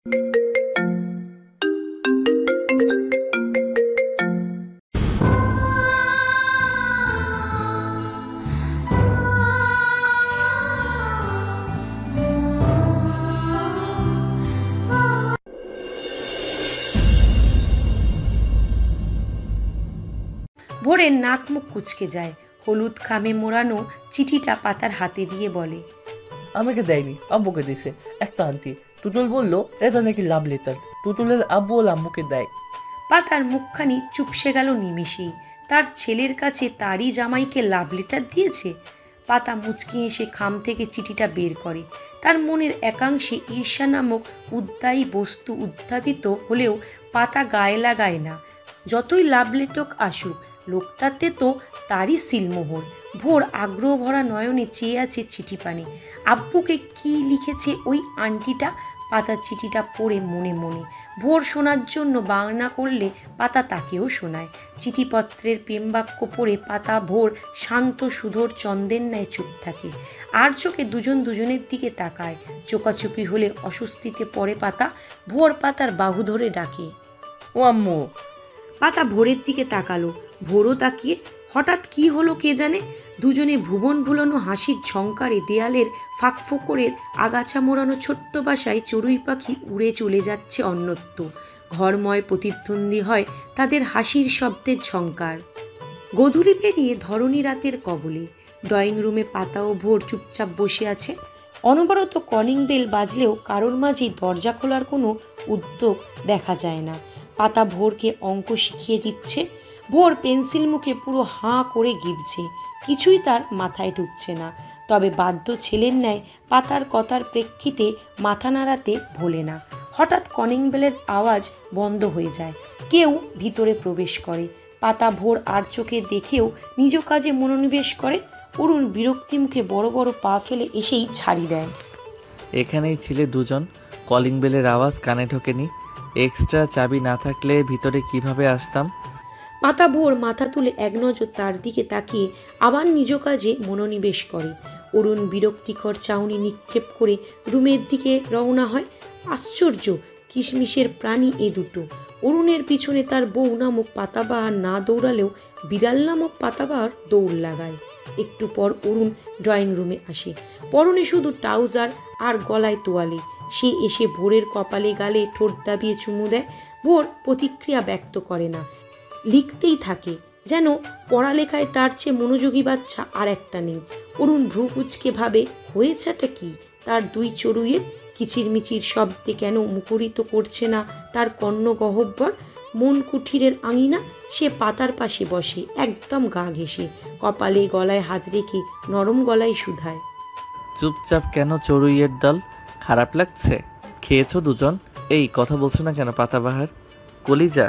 ভোরের নাক মুখ কুচকে যায়। হলুদ খামে মোড়ানো চিঠিটা পাতার হাতে দিয়ে বলে, আমাকে দেয়নি, আব্বুকে দিছে একটা আন্টি। তুতুল বলল এটা নাকি লাভ লেটার, তুতুলের আব্বু ও আম্মুকে দেয়। পাতার মুখখানি চুপসে গেল নিমেষেই। তার ছেলের কাছে তারই জামাইকে লাভ লেটার দিয়েছে। পাতা মুচকি এসে খাম থেকে চিঠিটা বের করে। তার মনের একাংশে ঈর্ষা নামক উদ্দায়ী বস্তু উদ্ঘাটিত হলেও পাতা গায়ে লাগায় না। যতই লাভ লেটক আসুক, লোকটাতে তো তারই সিলমোহর। ভোর আগ্রহ ভরা নয়নে চেয়ে আছে চিঠি পানে। আব্বুকে কি লিখেছে ওই আন্টিটা? পাতা চিঠিটা পড়ে মনে মনে। ভোর শোনার জন্য বায়না করলে পাতা তাকেও শোনায়। চিঠিপত্রের প্রেমবাক্য পড়ে পাতা ভোর শান্ত সুধোর চন্দ্রের ন্যায় চুপ থাকে। আর চোখে দুজন দুজনের দিকে তাকায়। চোকাচুকি হলে অস্বস্তিতে পড়ে পাতা। ভোর পাতার বাহু ধরে ডাকে, ও আম্মু। পাতা ভোরের দিকে তাকালো। ভোরও তাকিয়ে। হঠাৎ কি হলো কে জানে, দুজনে ভুবন ভুলানো হাসির ঝংকারে দেয়ালের ফাঁকফোকরের আগাছা মোড়ানো ছোট্ট বাসায় চড়ুই পাখি উড়ে চলে যাচ্ছে অন্যত্র। ঘরময় প্রতিদ্বন্দ্বী হয় তাদের হাসির শব্দের ঝংকার। গোধূলি পেরিয়ে ধরণী রাতের কবলে। ড্রয়িং রুমে পাতা ও ভোর চুপচাপ বসে আছে। অনবরত কলিং বেল বাজলেও কারোর মাঝেই দরজা খোলার কোনো উদ্যোগ দেখা যায় না। পাতা ভোরকে অঙ্ক শিখিয়ে দিচ্ছে। ভোর পেন্সিল মুখে পুরো হাঁ করে গিলছে। কিছুই তার মাথায় ঢুকছে না। তবে বাধ্য ছেলের ন্যায় পাতার কথার প্রেক্ষিতে মাথা নাড়াতে ভোলে না। হঠাৎ কলিং বেলের আওয়াজ বন্ধ হয়ে যায়। কেউ ভিতরে প্রবেশ করে। পাতা ভোর আর চোখে দেখেও নিজ কাজে মনোনিবেশ করে। অরুণ বিরক্তি মুখে বড় বড় পা ফেলে এসেই ছাড়ি দেয়। এখানেই ছিলে দুজন, কলিং বেলের আওয়াজ কানে ঢোকেনি। এক্সট্রা চাবি না থাকলে ভিতরে কিভাবে আসতাম? পাতা ভোর মাথা তুলে এক নজর তার দিকে তাকিয়ে আবার নিজ কাজে মনোনিবেশ করে। অরুণ বিরক্তিকর চাউনি নিক্ষেপ করে রুমের দিকে রওনা হয়। আশ্চর্য কিশমিশের প্রাণী এ দুটো। অরুণের পিছনে তার বউ নামক পাতাবাহার না দৌড়ালেও বিড়াল নামক পাতাবাহার দৌড় লাগায়। একটু পর অরুণ ড্রয়িং রুমে আসে। পরনে শুধু ট্রাউজার আর গলায় তোয়ালে। সে এসে ভোরের কপালে গালে ঠোঁট দাবিয়ে চুমু দেয়। ভোর প্রতিক্রিয়া ব্যক্ত করে না, লিখতেই থাকে। যেন পড়ালেখায় তার চেয়ে মনোযোগী বাচ্চা আর একটা নেই। অরুণ ভ্রু কুঁচকে ভাবে, হয়েছেটা কি তার দুই চড়ুইয়ের? কিচিরমিচির শব্দে কেন মুখরিত করছে না তার কর্ণ গহ্বর? মন কুঠিরের আঙিনা। সে পাতার পাশে বসে, একদম গা ঘেঁষে, কপালে গলায় হাত রেখে নরম গলায় শুধায়, চুপচাপ কেন চড়ুইয়ের দল? খারাপ লাগছে? খেয়েছো দুজন? এই কথা বলছো না কেন পাতাবাহার? কলিজা।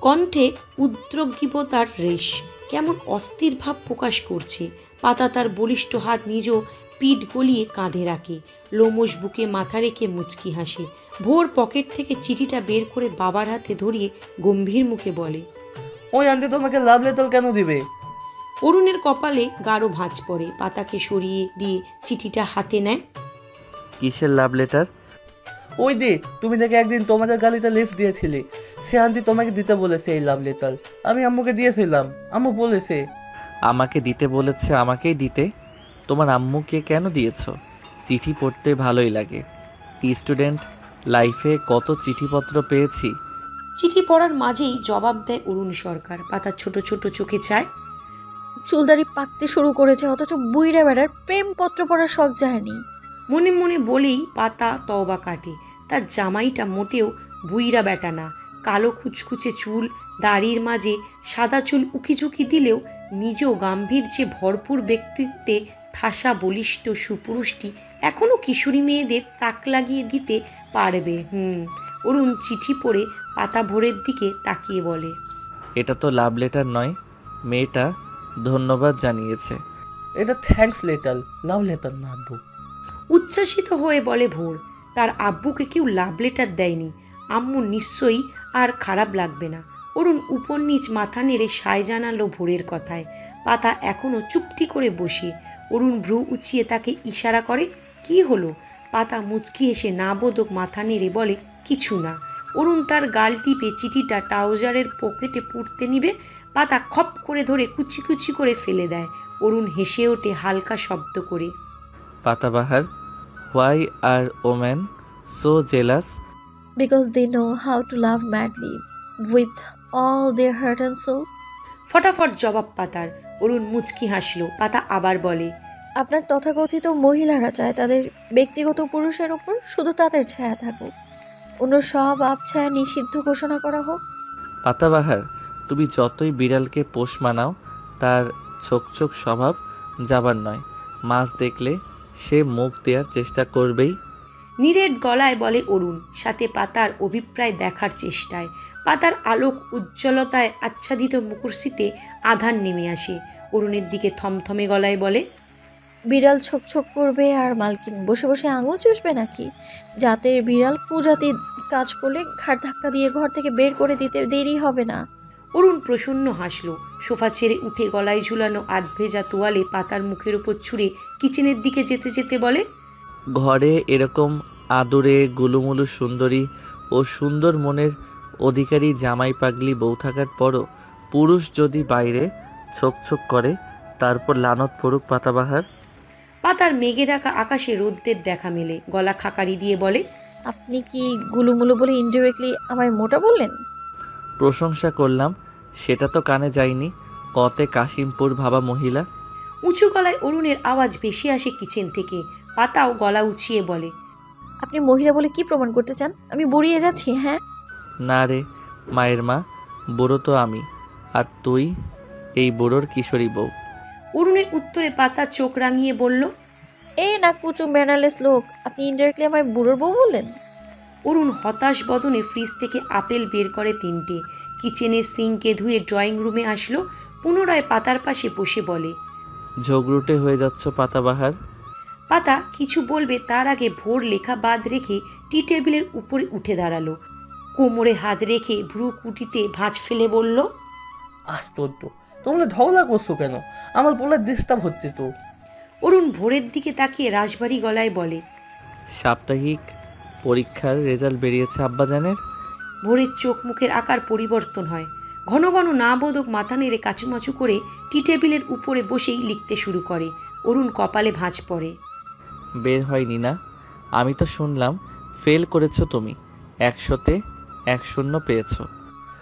কণ্ঠে উদ্গ্রীবতার রেশ। কেমন অস্থির ভাব প্রকাশ করছে। পাতা তার বলিষ্ঠ হাত নিজ পিঠ গলিয়ে কাঁধে রাখে। লোমশ বুকে মাথা রেখে মুচকি হাসে। ভোর পকেট থেকে চিঠিটা বের করে বাবার হাতে ধরিয়ে গম্ভীর মুখে বলে, ওই আন্টি তোমাকে লাভ লেটার কেন দিবে? অরুণের কপালে গাঢ় ভাঁজ পড়ে। পাতাকে সরিয়ে দিয়ে চিঠিটা হাতে নেয়। কিসের লাভ লেটার? ওই যে তুমি দেখে একদিন তোমাদের গালিতে লিফট দিয়েছিলে, সে আন্টি তোমাকে দিতে বলেছে এই লাভ লেটার। আমি আম্মুকে দিয়েছিলাম, আম্মু বলেছে। আমাকে দিতে বলেছে? আমাকেই দিতে? তোমার আম্মুকে কেন দিয়েছ? চিঠি পড়তে ভালোই লাগে। স্টুডেন্ট লাইফে কত চিঠিপত্র পেয়েছি। চিঠি পড়ার মাঝেই জবাব দেয় অরুণ সরকার। পাতা ছোট ছোট চোখে চায়। চুলদারি পাকতে শুরু করেছে, অথচ বুইড়া বেড়ার প্রেমপত্র পড়ার শখ যায়নি। মনে মনে বলেই পাতা তওবা কাটে। তার জামাইটা মোটেও বুইরা বেটা না। কালো কুচকুচে চুল, দাড়ির মাঝে সাদা চুল উকিঝুঁকি দিলেও নিজেও গাম্ভীর্যে ভরপুর ব্যক্তিত্বে ঠাসা বলিষ্ঠ সুপুরুষটি এখনও কিশোরী মেয়েদের তাক লাগিয়ে দিতে পারবে। অরুণ চিঠি পড়ে পাতা ভোরের দিকে তাকিয়ে বলে, এটা তো লাভ লেটার নয়। মেয়েটা ধন্যবাদ জানিয়েছে। এটা থ্যাঙ্কস লেটার, লাভ লেটার না আব্বু। উচ্ছ্বাসিত হয়ে বলে ভোর, তার আব্বুকে কেউ লাভ লেটার দেয়নি। আম্মু নিশ্চয়ই আর খারাপ লাগবে না। অরুণ উপর নিচ মাথা নেড়ে সায় জানালো ভোরের কথায়। পাতা এখনও চুপটি করে বসে। অরুণ ভ্রু উঁচিয়ে তাকে ইশারা করে, কি হলো? পাতা মুচকি হেসে না বোধক মাথা নেড়ে বলে, কিছু না। অরুণ তার গাল টিপে চিঠিটা ট্রাউজারের পকেটে পুরতে নিবে, পাতা খপ করে ধরে কুচি কুচি করে ফেলে দেয়। অরুণ হেসে ওঠে হালকা শব্দ করে। পাতাবাহার, why are woman so jealous? Because they know how to love madly with all their heart and soul. ফটাফট জবাব পাতার। অরুণ মুচকি হাসলো। পাতা আবার বলে, আপনার তথাকথিত মহিলারা চায় তাদের ব্যক্তিগত পুরুষের উপর শুধু তাদের ছায়া থাকুক, অন্য সব আবছায়া নিষিদ্ধ ঘোষণা করা হোক। পাতাবাহার, তুমি যতই বিড়ালকে পোষ মানাও, তার ছোকছোক স্বভাব যাবার নয়। মাছ দেখলে সে মুখ দেওয়ার চেষ্টা করবেই। নিরেট গলায় বলে অরুণ, সাথে পাতার অভিপ্রায় দেখার চেষ্টায়। পাতার আলোক উজ্জ্বলতায় আচ্ছাদিত মুখশ্রীতে আধার নেমে আসে। অরুণের দিকে থমথমে গলায় বলে, বিড়াল ছোক ছোক করবে আর মালকিন বসে বসে আঙুল চুষবে নাকি? জাতের বিড়াল কুজাতির কাজ করলে ঘাট ধাক্কা দিয়ে ঘর থেকে বের করে দিতে দেরি হবে না। অরুণ প্রসন্ন হাসলো। সোফা ছেড়ে উঠে গলায় ঝুলানো আধভেজা তোয়ালে পাতার মুখের উপর ছুঁড়ে কিচেনের দিকে যেতে যেতে বলে, ঘরে এরকম আদরে গুলুমুলু সুন্দরী ও সুন্দর মনের অধিকারী জামাই পাগলি বউ থাকার পরও পুরুষ যদি বাইরে ছোকছোক করে, তারপর লানত পড়ুক পাতাবাহার। পাতার মেঘে ঢাকা আকাশে রোদ্রের দেখা মেলে। গলা খাকারি দিয়ে বলে, আপনি কি গুলুমুলু বলে ইনডিরেক্টলি আমায় মোটা বললেন? প্রশংসা করলাম, সেটা তো কানে যায়নি। কতে কাশিমপুর ভাবা মহিলা। উঁচু গলায় অরুণের আওয়াজ ভেসে আসে কিচেন থেকে। পাতাও গলা উঁচিয়ে বলে, আপনি মহিলা বলে কি প্রমাণ করতে চান? আমি বুড়িয়ে যাচ্ছি? হ্যাঁ না রে মায়ের মা, বুড়ো তো আমি, আর তুই এই বুড়োর কিশোরী বউ। অরুণের উত্তরে পাতা চোখ রাঙিয়ে বলল, এ না কুচু ম্যানারলেস লোক, আপনি ইনডিরেক্টলি আমায় বুড়োর বউ বললেন? অরুণ হতাশ বদনে ফ্রিজ থেকে আপেল বের করে 3টে। কিচেনের সিঙ্কে ধুয়ে ড্রয়িং রুমে আসলো। পুনরায় পাতার পাশে বসে বলে, ঝগড়ুটে হয়ে যাচ্ছ পাতাবাহার। পাতা কিছু বলবে তার আগে ভোর লেখা বাদ রেখে টি টেবিলের উপরে উঠে দাঁড়ালো। কোমরে হাত রেখে ভ্রু কুটিতে ভাঁজ ফেলে বলল, আশ্চর্য, তোমরা ঝগড়া করছো কেন? আমার বলার ডিস্টার্ব হচ্ছে তো। অরুণ ভোরের দিকে তাকিয়ে রাশভারী গলায় বলে, সাপ্তাহিক পরীক্ষার রেজাল্ট বেরিয়েছে আব্বাজানের। ভোরের চোখ মুখের আকার পরিবর্তন হয়। ঘন ঘন না বোধক মাথা নেড়ে কাচুমাচু করে টি টেবিলের উপরে বসেই লিখতে শুরু করে। অরুণ কপালে ভাঁজ পড়ে। বের হয়নি না? আমি তো শুনলাম ফেল করেছো তুমি, 100-তে 1 শূন্য পেয়েছো।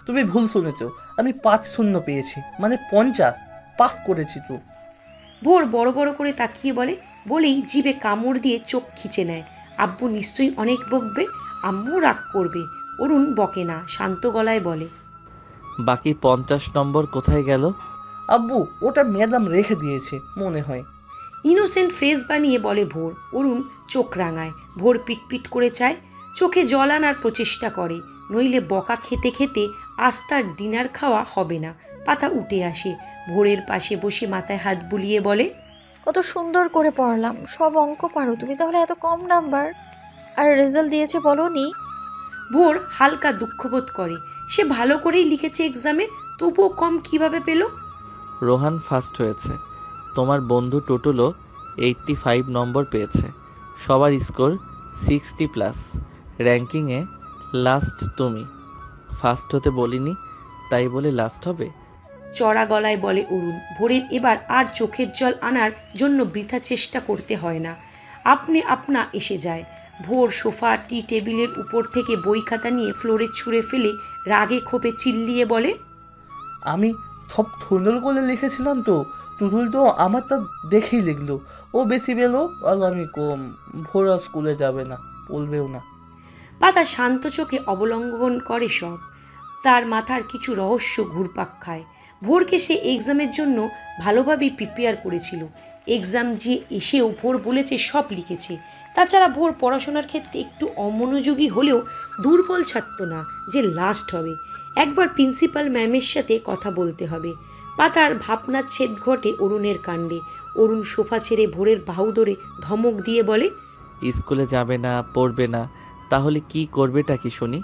তুমি ভুল শুনেছো, আমি 5 শূন্য পেয়েছি, মানে 50 পাস করেছি তো। ভোর বড় বড় করে তাকিয়ে বলে, বলেই জিভে কামড় দিয়ে চোখ খিচে নেয়। আব্বু নিশ্চয়ই অনেক বকবে, আম্মু রাগ করবে। অরুণ বকে না, শান্ত গলায় বলে, বাকি 50 নম্বর কোথায় গেল? আব্বু ওটা ম্যাডাম রেখে দিয়েছে মনে হয়। ইনোসেন্ট ফেস বানিয়ে বলে ভোর। অরুণ চোখ রাঙায়। ভোর পিটপিট করে চায়, চোখে জল আনার প্রচেষ্টা করে, নইলে বকা খেতে খেতে আজ তার ডিনার খাওয়া হবে না। পাতা উঠে আসে, ভোরের পাশে বসে মাথায় হাত বুলিয়ে বলে, কত সুন্দর করে পড়লাম, সব অঙ্ক পারো তুমি, তাহলে এত কম নাম্বার? আর রেজাল্ট দিয়েছে বলোনি? ভোর হালকা দুঃখবোধ করে। সে ভালো করেই লিখেছে এক্সামে, তবুও কম কিভাবে পেল? রোহান ফার্স্ট হয়েছে, তোমার বন্ধু টুটুলও 85 নম্বর পেয়েছে, সবার স্কোর 60+। র্যাঙ্কিংয়ে লাস্ট তুমি। ফার্স্ট হতে বলিনি, তাই বলে লাস্ট হবে? চড়া গলায় বলে অরুণ। ভোরের এবার আর চোখের জল আনার জন্য বৃথা চেষ্টা করতে হয় না, আপনি আপনা এসে যায়। ভোর সোফা টি টেবিলের উপর থেকে বই খাতা নিয়ে ফ্লোরে ছুঁড়ে ফেলে রাগে ক্ষোভে চিল্লিয়ে বলে, আমি সব সুন্দর করে লিখেছিলাম তো, টুটুল তো আমারটা দেখেই লিখলো। ও বেশি পেলো আর আমি কম। ভোরা স্কুলে যাবে না, বলবেও না। পাতা শান্ত চোখে অবলম্বন করে সব। তার মাথার কিছু রহস্য ঘুরপাক খায়। ভোরকে সে এক্সামের জন্য ভালোভাবেই প্রিপেয়ার করেছিল। এক্সাম যে এসেও ভোর বলেছে সব লিখেছে। তাছাড়া ভোর পড়াশোনার ক্ষেত্রে একটু অমনোযোগী হলেও দুর্বল ছাত্র না যে লাস্ট হবে। একবার প্রিন্সিপাল ম্যামের সাথে কথা বলতে হবে। পাতার ভাবনার ছেদ ঘটে অরুণের কাণ্ডে। অরুণ সোফা ছেড়ে ভোরের বাহু ধরে ধমক দিয়ে বলে, স্কুলে যাবে না, পড়বে না, তাহলে কি করবেটা কি শুনি?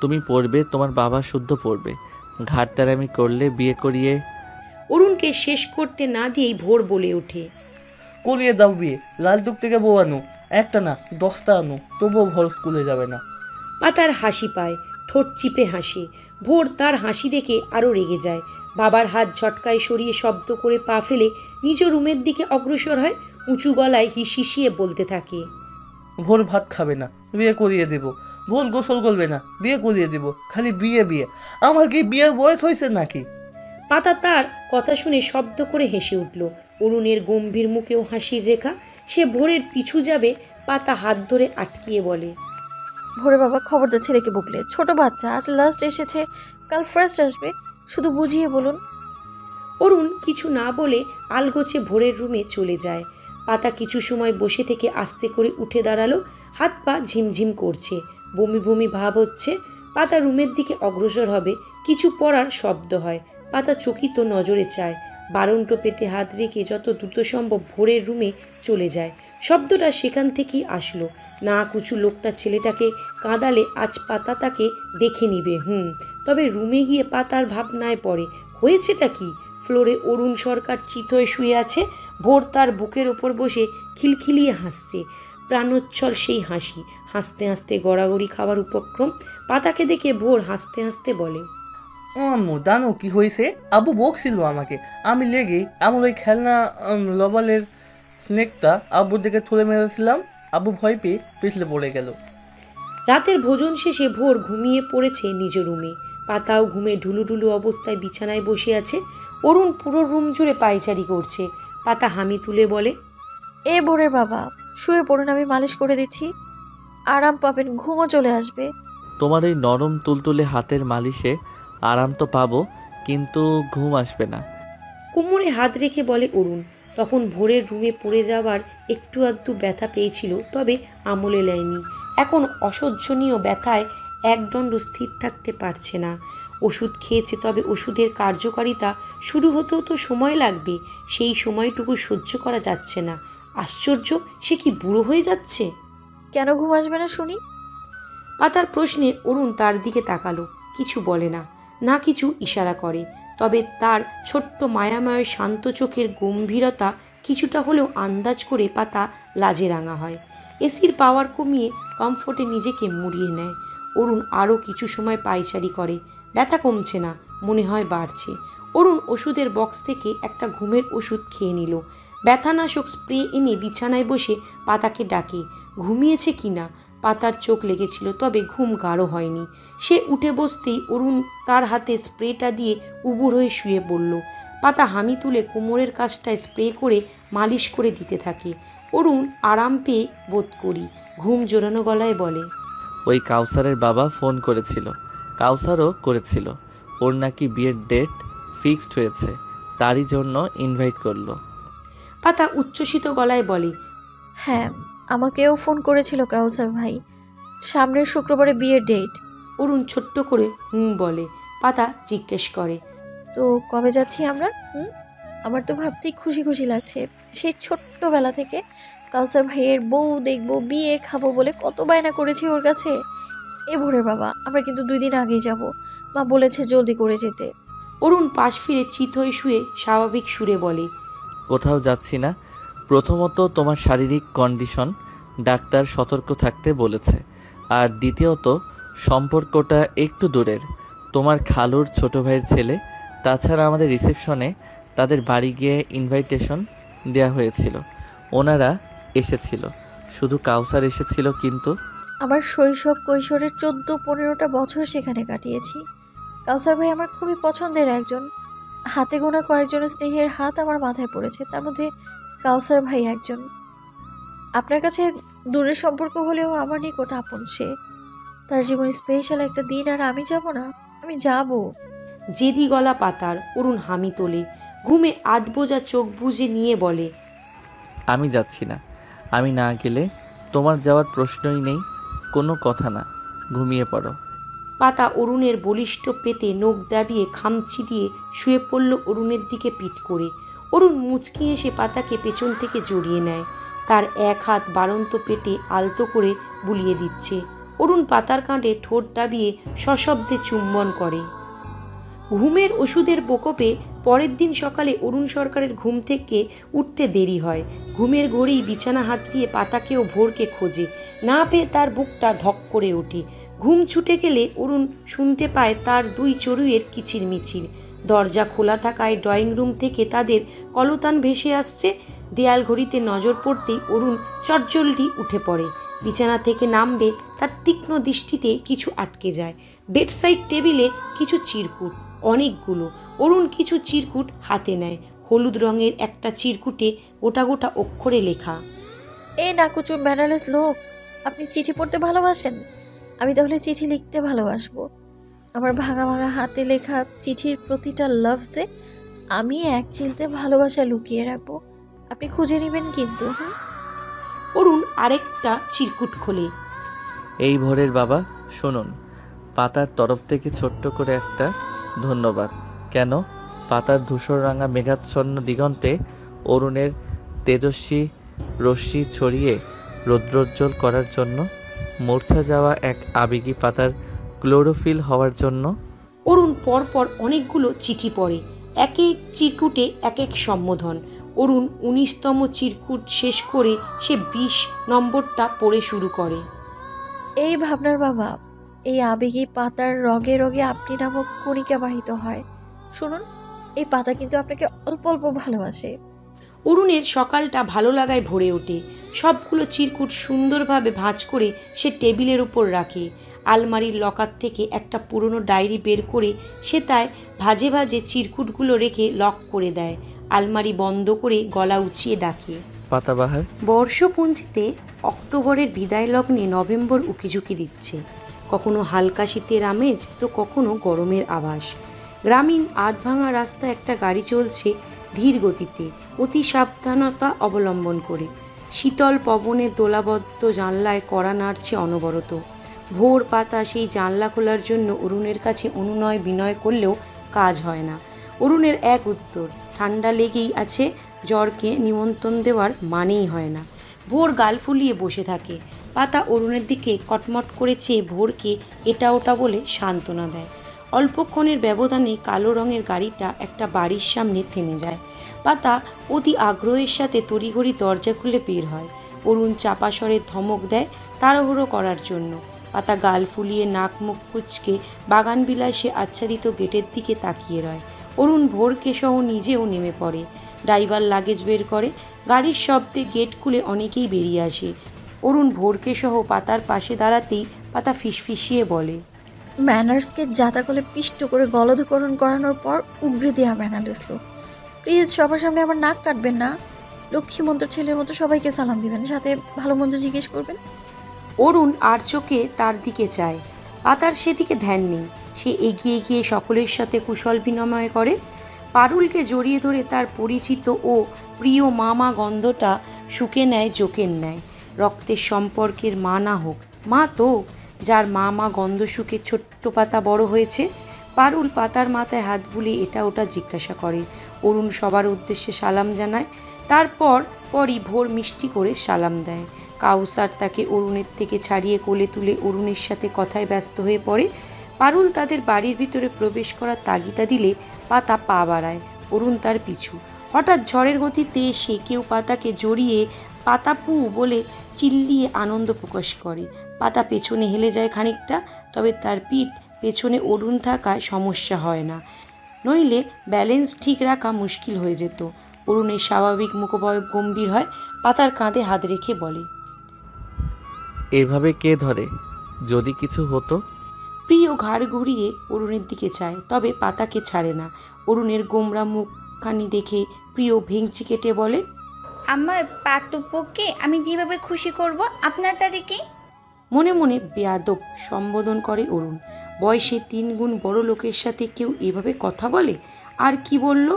তুমি পড়বে, তোমার বাবা শুদ্ধ পড়বে, ঘাটতারামি করলে বিয়ে করিয়ে। অরুণকে শেষ করতে না দিয়েই ভোর বলে ওঠে, করিয়ে দাও বিয়ে, লালটুক থেকে বউ আনো, একটা না 10টা আনো, তবুও ভোর স্কুলে যাবে না। পাতার হাসি পায়, ঠোঁট চিপে হাসে। ভোর তার হাসি দেখে আরও রেগে যায়। বাবার হাত ঝটকায় সরিয়ে শব্দ করে পা ফেলে নিজ রুমের দিকে অগ্রসর হয়। উঁচু গলায় হিসিয়ে বলতে থাকে, ভোর ভাত খাবে না, বিয়ে করিয়ে দেব। ভোর গোসল করবে না, বিয়ে করিয়ে দেব। খালি বিয়ে বিয়ে। আমার কি বিয়ের বয়স হয়েছে নাকি? পাতা তার কথা শুনে শব্দ করে হেসে উঠল। অরুণের গম্ভীর মুখেও হাসির রেখা। সে ভোরের পিছু যাবে, পাতা হাত ধরে আটকিয়ে বলে, ভোরে বাবা খবরদার ছেলেকে বকলে, ছোট বাচ্চা, আজ লাস্ট এসেছে, কাল ফার্স্ট আসবে, শুধু বুঝিয়ে বলুন। অরুণ কিছু না বলে আলগোছে ভোরের রুমে চলে যায়। পাতা কিছু সময় বসে থেকে আস্তে করে উঠে দাঁড়ালো। হাত পা ঝিমঝিম করছে, বমি বমি ভাব হচ্ছে। পাতা রুমের দিকে অগ্রসর হবে, কিছু পড়ার শব্দ হয়। পাতা চকিত নজরে চায়, বারন্ত পেটে হাত রেখে যত দ্রুত সম্ভব ভোরের রুমে চলে যায়। শব্দটা সেখান থেকেই আসলো। না কুচু লোকটা ছেলেটাকে কাঁদালে আজ পাতা তাকে দেখে নিবে। তবে রুমে গিয়ে পাতার ভাবনায় পড়ে, হয়েছেটা কি? ফ্লোরে অরুণ সরকার চিত হয়ে শুয়ে আছে। ভোর তার বুকের ওপর বসে খিলখিলিয়ে হাসছে, প্রাণোচ্ছল সেই হাসি। হাসতে হাসতে গড়াগড়ি খাওয়ার উপক্রম। পাতাকে দেখে ভোর হাসতে হাসতে বলে, আম্মু জানো কি হয়েছে? আব্বু বকছিল আমাকে। আমি লেগে আমার ওই খেলনা লবলের স্নেকটা আব্বুর দিকে তুলে মেরেছিলাম। আব্বু ভয় পেয়ে পিছলে পড়ে গেল। রাতের ভোজন শেষে ভোর ঘুমিয়ে পড়েছে নিজ রুমে। পাতাও ঘুমে ঢুলুঢুলু অবস্থায় বিছানায় বসে আছে। অরুণ পুরো রুম জুড়ে পায়চারি করছে। পাতা হামি তুলে বলে, এ ভোরের বাবা, শুয়ে পড়ুন, আমি মালিশ করে দিচ্ছি, আরাম পাবেন, ঘুমও চলে আসবে। তোমার এই নরম তুলতুলে হাতের মালিশে আরাম তো পাবো, কিন্তু ঘুম আসবে না। কোমরে হাত রেখে বলে অরুণ। তখন ভোরের রুমে পড়ে যাওয়ার একটু আধটু ব্যথা পেয়েছিল, তবে আমলে নেয়নি। এখন অসহ্যনীয় ব্যথায় একদণ্ড স্থির থাকতে পারছে না। ওষুধ খেয়েছে, তবে ওষুধের কার্যকারিতা শুরু হতেও তো সময় লাগবে। সেই সময়টুকু সহ্য করা যাচ্ছে না। আশ্চর্য, সে কি বুড়ো হয়ে যাচ্ছে? কেন ঘুম আসবে না শুনি? পাতার প্রশ্নে অরুণ তার দিকে তাকালো। কিছু বলে না, না কিছু ইশারা করে। তবে তার ছোট্ট মায়াময় শান্ত চোখের গম্ভীরতা কিছুটা হলেও আন্দাজ করে পাতা লাজে রাঙা হয়। এসির পাওয়ার কমিয়ে কমফোর্টে নিজেকে মুড়িয়ে নেয়। অরুণ আরও কিছু সময় পায়চারি করে। ব্যথা কমছে না, মনে হয় বাড়ছে। অরুণ ওষুধের বক্স থেকে একটা ঘুমের ওষুধ খেয়ে নিল। ব্যথানাশক স্প্রে এনে বিছানায় বসে পাতাকে ডাকে। ঘুমিয়েছে কিনা পাতার চোখ লেগেছিল, তবে ঘুম গাঢ় হয়নি। সে উঠে বসতেই অরুণ তার হাতে স্প্রেটা দিয়ে উবুর হয়ে শুয়ে পড়ল। পাতা হামি তুলে কোমরের কাছটায় স্প্রে করে মালিশ করে দিতে থাকে। অরুণ আরাম পেয়ে বোধ করি ঘুম জোরানো গলায় বলে, ওই কাউসারের বাবা ফোন করেছিল, কাউসারও করেছিল। ওর নাকি বিয়ের ডেট ফিক্সড হয়েছে, তারই জন্য ইনভাইট করলো। পাতা উচ্ছ্বসিত গলায় বলে, হ্যাঁ, আমাকেও ফোন করেছিল কাউসার ভাই, সামনের শুক্রবারে বিয়ের ডেট। অরুণ ছোট্ট করে বলে। পাতা জিজ্ঞেস করে, তো কবে যাচ্ছি আমরা? আমার তো ভাবতেই খুশি খুশি লাগছে। সেই ছোট্টবেলা থেকে কাউসার ভাইয়ের বউ দেখবো, বিয়ে খাবো বলে কত বায়না করেছি ওর কাছে। এ ভোরের বাবা, আমরা কিন্তু 2 দিন আগেই যাব, মা বলেছে জলদি করে যেতে। অরুণ পাশ ফিরে চিত হয়ে শুয়ে স্বাভাবিক সুরে বলে, কোথাও যাচ্ছি না। প্রথমত তোমার শারীরিক কন্ডিশন ডাক্তার সতর্ক থাকতে বলেছে, আর দ্বিতীয়ত সম্পর্কটা একটু দূরের, তোমার খালুর ছোট ভাইয়ের ছেলে। তাছাড়া আমাদের রিসেপশনে তাদের বাড়ি গিয়ে ইনভাইটেশন দেওয়া হয়েছিল, ওনারা এসেছিল, শুধু কাউসার এসেছিল। কিন্তু আমার শৈশব কৈশোরের 14-15টা বছর সেখানে কাটিয়েছি। কাউসার ভাই আমার খুবই পছন্দের একজন। হাতে গোনা কয়েকজনের স্নেহের হাত আমার মাথায় পড়েছে, তার মধ্যে কাউসার ভাই একজন। আপনার কাছে দূরের সম্পর্ক হলেও আমার নিকট আপন সে। তার জীবনে স্পেশাল একটা দিন, আর আমি যাব না? আমি যাব। জেদি গলা পাতার। অরুণ হামি তোলে, ঘুমে আধবোজা চোখ বুজে নিয়ে বলে, আমি যাচ্ছি না। আমি না গেলে তোমার যাওয়ার প্রশ্নই নেই। কোনো কথা না, ঘুমিয়ে পড়ো। পাতা অরুণের বলিষ্ঠ পেতে নখ দাবিয়ে খামচি দিয়ে শুয়ে পড়ল অরুণের দিকে পিঠ করে। অরুণ মুচকি এসে পাতাকে পেছন থেকে জড়িয়ে নেয়। তার এক হাত বাড়ন্ত পেটে আলতো করে বুলিয়ে দিচ্ছে। অরুণ পাতার কাঁধে ঠোঁট দাবিয়ে সশব্দে চুম্বন করে। ঘুমের ওষুধের প্রকোপে পরের দিন সকালে অরুণ সরকারের ঘুম থেকে উঠতে দেরি হয়। ঘুমের ঘোরেই বিছানা হাতড়িয়ে পাতাকেও ভোরকে খোঁজে। না পেয়ে তার বুকটা ধক করে ওঠে। ঘুম ছুটে গেলে অরুণ শুনতে পায় তার দুই চড়ুইয়ের কিচিরমিচির। দরজা খোলা থাকায় ড্রয়িং রুম থেকে তাদের কলতান ভেসে আসছে। দেয়াল ঘড়িতে নজর পড়তেই অরুণ চটজলদি উঠে পড়ে। বিছানা থেকে নামবে, তার তীক্ষ্ণ দৃষ্টিতে কিছু আটকে যায়। বেডসাইড টেবিলে কিছু চিরকুট, অনেকগুলো। অরুণ কিছু চিরকুট হাতে নেয়। হলুদ রঙের একটা চিরকুটে গোটা গোটা অক্ষরে লেখা, এই নাকুচুর ম্যানারলেস লোক, আপনি চিঠি পড়তে ভালোবাসেন? আমি তাহলে চিঠি লিখতে ভালোবাসবো। আমার ভাঙা ভাঙা হাতে লেখা চিঠির প্রতিটা লাফজে আমি এক চিলতে ভালোবাসা লুকিয়ে রাখবো। আপনি খুঁজে নেবেন কিন্তু। অরুণ আরেকটা চিরকুট খোলে। এই ভোরের বাবা, শুনুন, পাতার তরফ থেকে ছোট্ট করে একটা ধন্যবাদ। কেন? পাতার ধূসর রাঙা মেঘাচ্ছন্ন দিগন্তে অরুণের তেজস্বী রশ্মি ছড়িয়ে রৌদ্রোজ্জ্বল করার জন্য, মূর্ছা যাওয়া এক আবেগী পাতার ক্লোরোফিল হওয়ার জন্য। অরুণ পরপর অনেকগুলো চিঠি পড়ে। এক এক চিরকুটে এক এক সম্বোধন। অরুণ ১৯তম চিরকুট শেষ করে সে ২০ নম্বরটা পড়ে শুরু করে। এই ভাবনার বাবা, এই আবেগী পাতার রগে রগে আপনি নামক কণিকা বাহিত হয়। শুনুন, এই পাতা কিন্তু আপনাকে অল্প অল্প ভালোবাসে। অরুণের সকালটা ভালো লাগায় ভরে ওঠে। সবগুলো চিরকুট সুন্দরভাবে ভাঁজ করে সে টেবিলের উপর রাখে। আলমারির লকার থেকে একটা পুরনো ডায়েরি বের করে সে তাই ভাজে ভাজে চিরকুটগুলো রেখে লক করে দেয়। আলমারি বন্ধ করে গলা উঁচিয়ে ডাকে, পাতাবাহার। বর্ষপঞ্জিতে অক্টোবরের বিদায় লগ্নে নভেম্বর উকিঝুঁকি দিচ্ছে। কখনো হালকা শীতের আমেজ, তো কখনো গরমের আভাস। গ্রামীণ আধভাঙা রাস্তায় একটা গাড়ি চলছে ধীর গতিতে, অতি সাবধানতা অবলম্বন করে। শীতল পবনে দোলাবদ্ধ জানলায় কড়া নাড়ছে অনবরত। ভোর পাতা সেই জানলা খোলার জন্য অরুণের কাছে অনুনয় বিনয় করলেও কাজ হয় না। অরুণের এক উত্তর, ঠান্ডা লেগেই আছে, জ্বরকে নিমন্ত্রণ দেওয়ার মানেই হয় না। ভোর গাল ফুলিয়ে বসে থাকে। পাতা অরুণের দিকে কটমট করে চেয়ে ভোরকে এটা ওটা বলে সান্ত্বনা দেয়। অল্পক্ষণের ব্যবধানে কালো রঙের গাড়িটা একটা বাড়ির সামনে থেমে যায়। পাতা অতি আগ্রহের সাথে তড়িঘড়ি দরজা খুলে বের হয়। অরুণ চাপা স্বরে ধমক দেয় তাড়াহুড়ো করার জন্য। পাতা গাল ফুলিয়ে নাক মুখ কুঁচকে বাগান বিলাসে আচ্ছাদিত গেটের দিকে তাকিয়ে রয়। অরুণ ভোরকে সহ নিজেও নেমে পড়ে। ড্রাইভার লাগেজ বের করে। গাড়ির শব্দে গেট খুলে অনেকেই বেরিয়ে আসে। অরুণ ভোরকে সহ পাতার পাশে দাঁড়াতেই পাতা ফিসফিসিয়ে বলে, ম্যানার্সকে জাতা করে পিষ্ট করে গলধকরণ করানোর পর উগরে দেওয়া ম্যানারলেস লোক, প্লিজ সবার সামনে আমার নাক কাটবেন না। লক্ষ্মীমন্ত ছেলের মতো সবাইকে সালাম দিবেন, সাথে ভালো মন্দ জিজ্ঞেস করবেন। অরুণ আর চোখে তার দিকে চায়। পাতার সেদিকে ধ্যান নেই। সে এগিয়ে গিয়ে সকলের সাথে কুশল বিনিময় করে। পারুলকে জড়িয়ে ধরে তার পরিচিত ও প্রিয় মামা গন্ধটা শুকে নেয় জোকের নেয়। রক্তের সম্পর্কের মা না হোক, মা তো, যার মা গন্ধ শুকে ছোট্ট পাতা বড় হয়েছে। পারুল পাতার মাথায় হাত বুলিয়ে এটা ওটা জিজ্ঞাসা করে। অরুণ সবার উদ্দেশ্যে সালাম জানায়। পরই ভোর মিষ্টি করে সালাম দেয়। কাউসার তাকে অরুণের থেকে ছাড়িয়ে কোলে তুলে অরুণের সাথে কথায় ব্যস্ত হয়ে পড়ে। পারুল তাদের বাড়ির ভিতরে প্রবেশ করার তাগিদা দিলে পাতা পা বাড়ায়। অরুণ তার পিছু। হঠাৎ ঝড়ের গতিতে এসে কেউ পাতাকে জড়িয়ে পাতাপু বলে চিল্লিয়ে আনন্দ প্রকাশ করে। পাতা পেছনে হেলে যায় খানিকটা, তবে তার পিঠ পেছনে অরুণ থাকায় সমস্যা হয় না, নইলে ব্যালেন্স ঠিক রাখা মুশকিল হয়ে যেত। অরুণের স্বাভাবিক মুখবয়ব গম্ভীর হয়। পাতার কাঁধে হাত রেখে বলে, এভাবে কে ধরে? যদি কিছু হতো? প্রিয় ঘাড় ঘুরিয়ে অরুণের দিকে চায়, তবে পাতাকে ছাড়ে না। অরুণের গোমরা মুখখানি দেখে প্রিয় ভেঙচি কেটে বলে, আমার পাতুপুকে আমি যেভাবে খুশি করব, আপনার তাতে কি? মনে মনে বেয়াদব সম্বোধন করে অরুণ। বয়সে ৩ গুণ বড় লোকের সাথে কেউ এভাবে কথা বলে? আর কি বলল,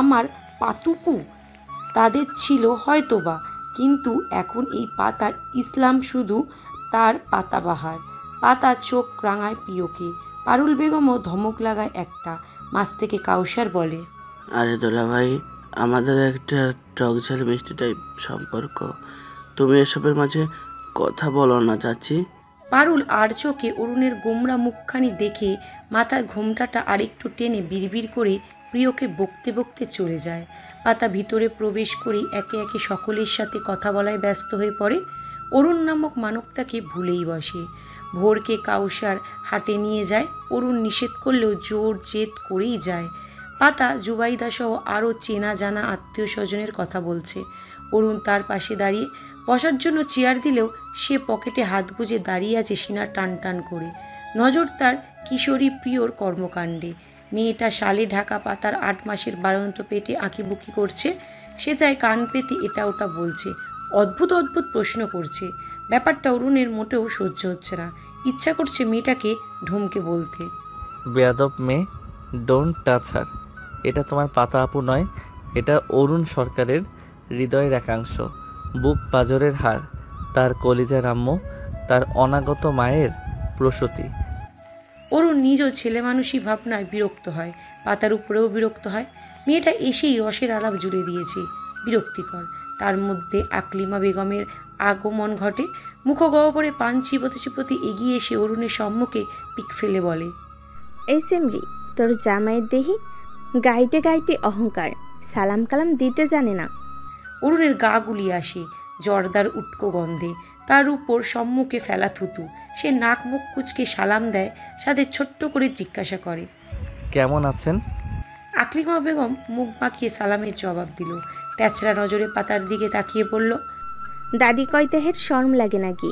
আমার পাতুপু? তাদের ছিল হয়তোবা, কিন্তু এখন এই পাতা ইসলাম শুধু তার পাতাবাহার। পাতা চোখ রাঙায় প্রিয়কে। পারুল বেগমও ধমক লাগায় একটা। মাছ থেকে কাউসার বলে, আরে দোলা ভাই, আমাদের একটা টক ঝাল মিষ্টি টাইপ সম্পর্ক, তুমি এসবের মাঝে কথা বলো না চাচি। পারুল আর চোখে অরুণের গোমরা মুখখানি দেখে মাথার ঘোমটাটা আরেকটু টেনে বিড়বিড় করে প্রিয়কে বকতে বকতে চলে যায়। পাতা ভিতরে প্রবেশ করেই একে একে সকলের সাথে কথা বলায় ব্যস্ত হয়ে পড়ে। অরুণ নামক মানবটাকে ভুলেই বসে। ভোরকে কাউসার হাটে নিয়ে যায়। অরুণ নিষেধ করলেও জোর জেদ করেই যায়। পাতা জুবাইদা সহ আরও চেনা জানা আত্মীয় স্বজনের কথা বলছে। অরুণ তার পাশে দাঁড়িয়ে বসার জন্য চেয়ার দিলেও সে পকেটে হাত গুজে দাঁড়িয়ে আছে সিনা টান টান করে। নজর তার কিশোরী প্রিয়র কর্মকাণ্ডে। মেয়েটা শালে ঢাকা পাতার 8 মাসের বাড়ন্ত পেটে আঁকিবুকি করছে। সে তাই কান পেতে এটা ওটা বলছে, অদ্ভুত অদ্ভুত প্রশ্ন করছে। ব্যাপারটা অরুণের মোটেও সহ্য হচ্ছে না। ইচ্ছা করছে মেয়েটাকে ধমকে বলতে, বেয়াদব মেয়ে, ডোন্ট টাচ হার। এটা তোমার পাতা আপু নয়, এটা অরুণ সরকারের হৃদয়ের একাংশ, বুক পাজরের হার, তার কলিজার আম্মু, তার অনাগত মায়ের প্রসূতি। অরুণ নিজও ছেলে মানুষই ভাবনায় বিরক্ত হয়, পাতার উপরেও বিরক্ত হয়। মেয়েটা এসেই রসের আলাপ জুড়ে দিয়েছে, বিরক্তিকর। তার মধ্যে আকলিমা বেগমের আগমন ঘটে। মুখগহ্বরে পান চিবোতে চিবোতে এগিয়ে এসে অরুণের সম্মুখে পিক ফেলে বলে, এই সেমরি, তোর জামাইয়ের দেহি গাইটে গাইটে অহংকার, সালাম কালাম দিতে জানে না। অরুণের গা গুলিয়ে আসে জর্দার উটকো গন্ধে। তার উপর সম্মুখে ফেলা থুতু। সে নাক মুখ কুচকে সালাম দেয়, সাথে ছোট্ট করে জিজ্ঞাসা করে, কেমন আছেন? আকলিমা বেগম মুখ বাঁকিয়ে সালামের জবাব দিল। তেচরা নজরে পাতার দিকে তাকিয়ে বলল, দাদি কয়তেহের শরম লাগে নাকি?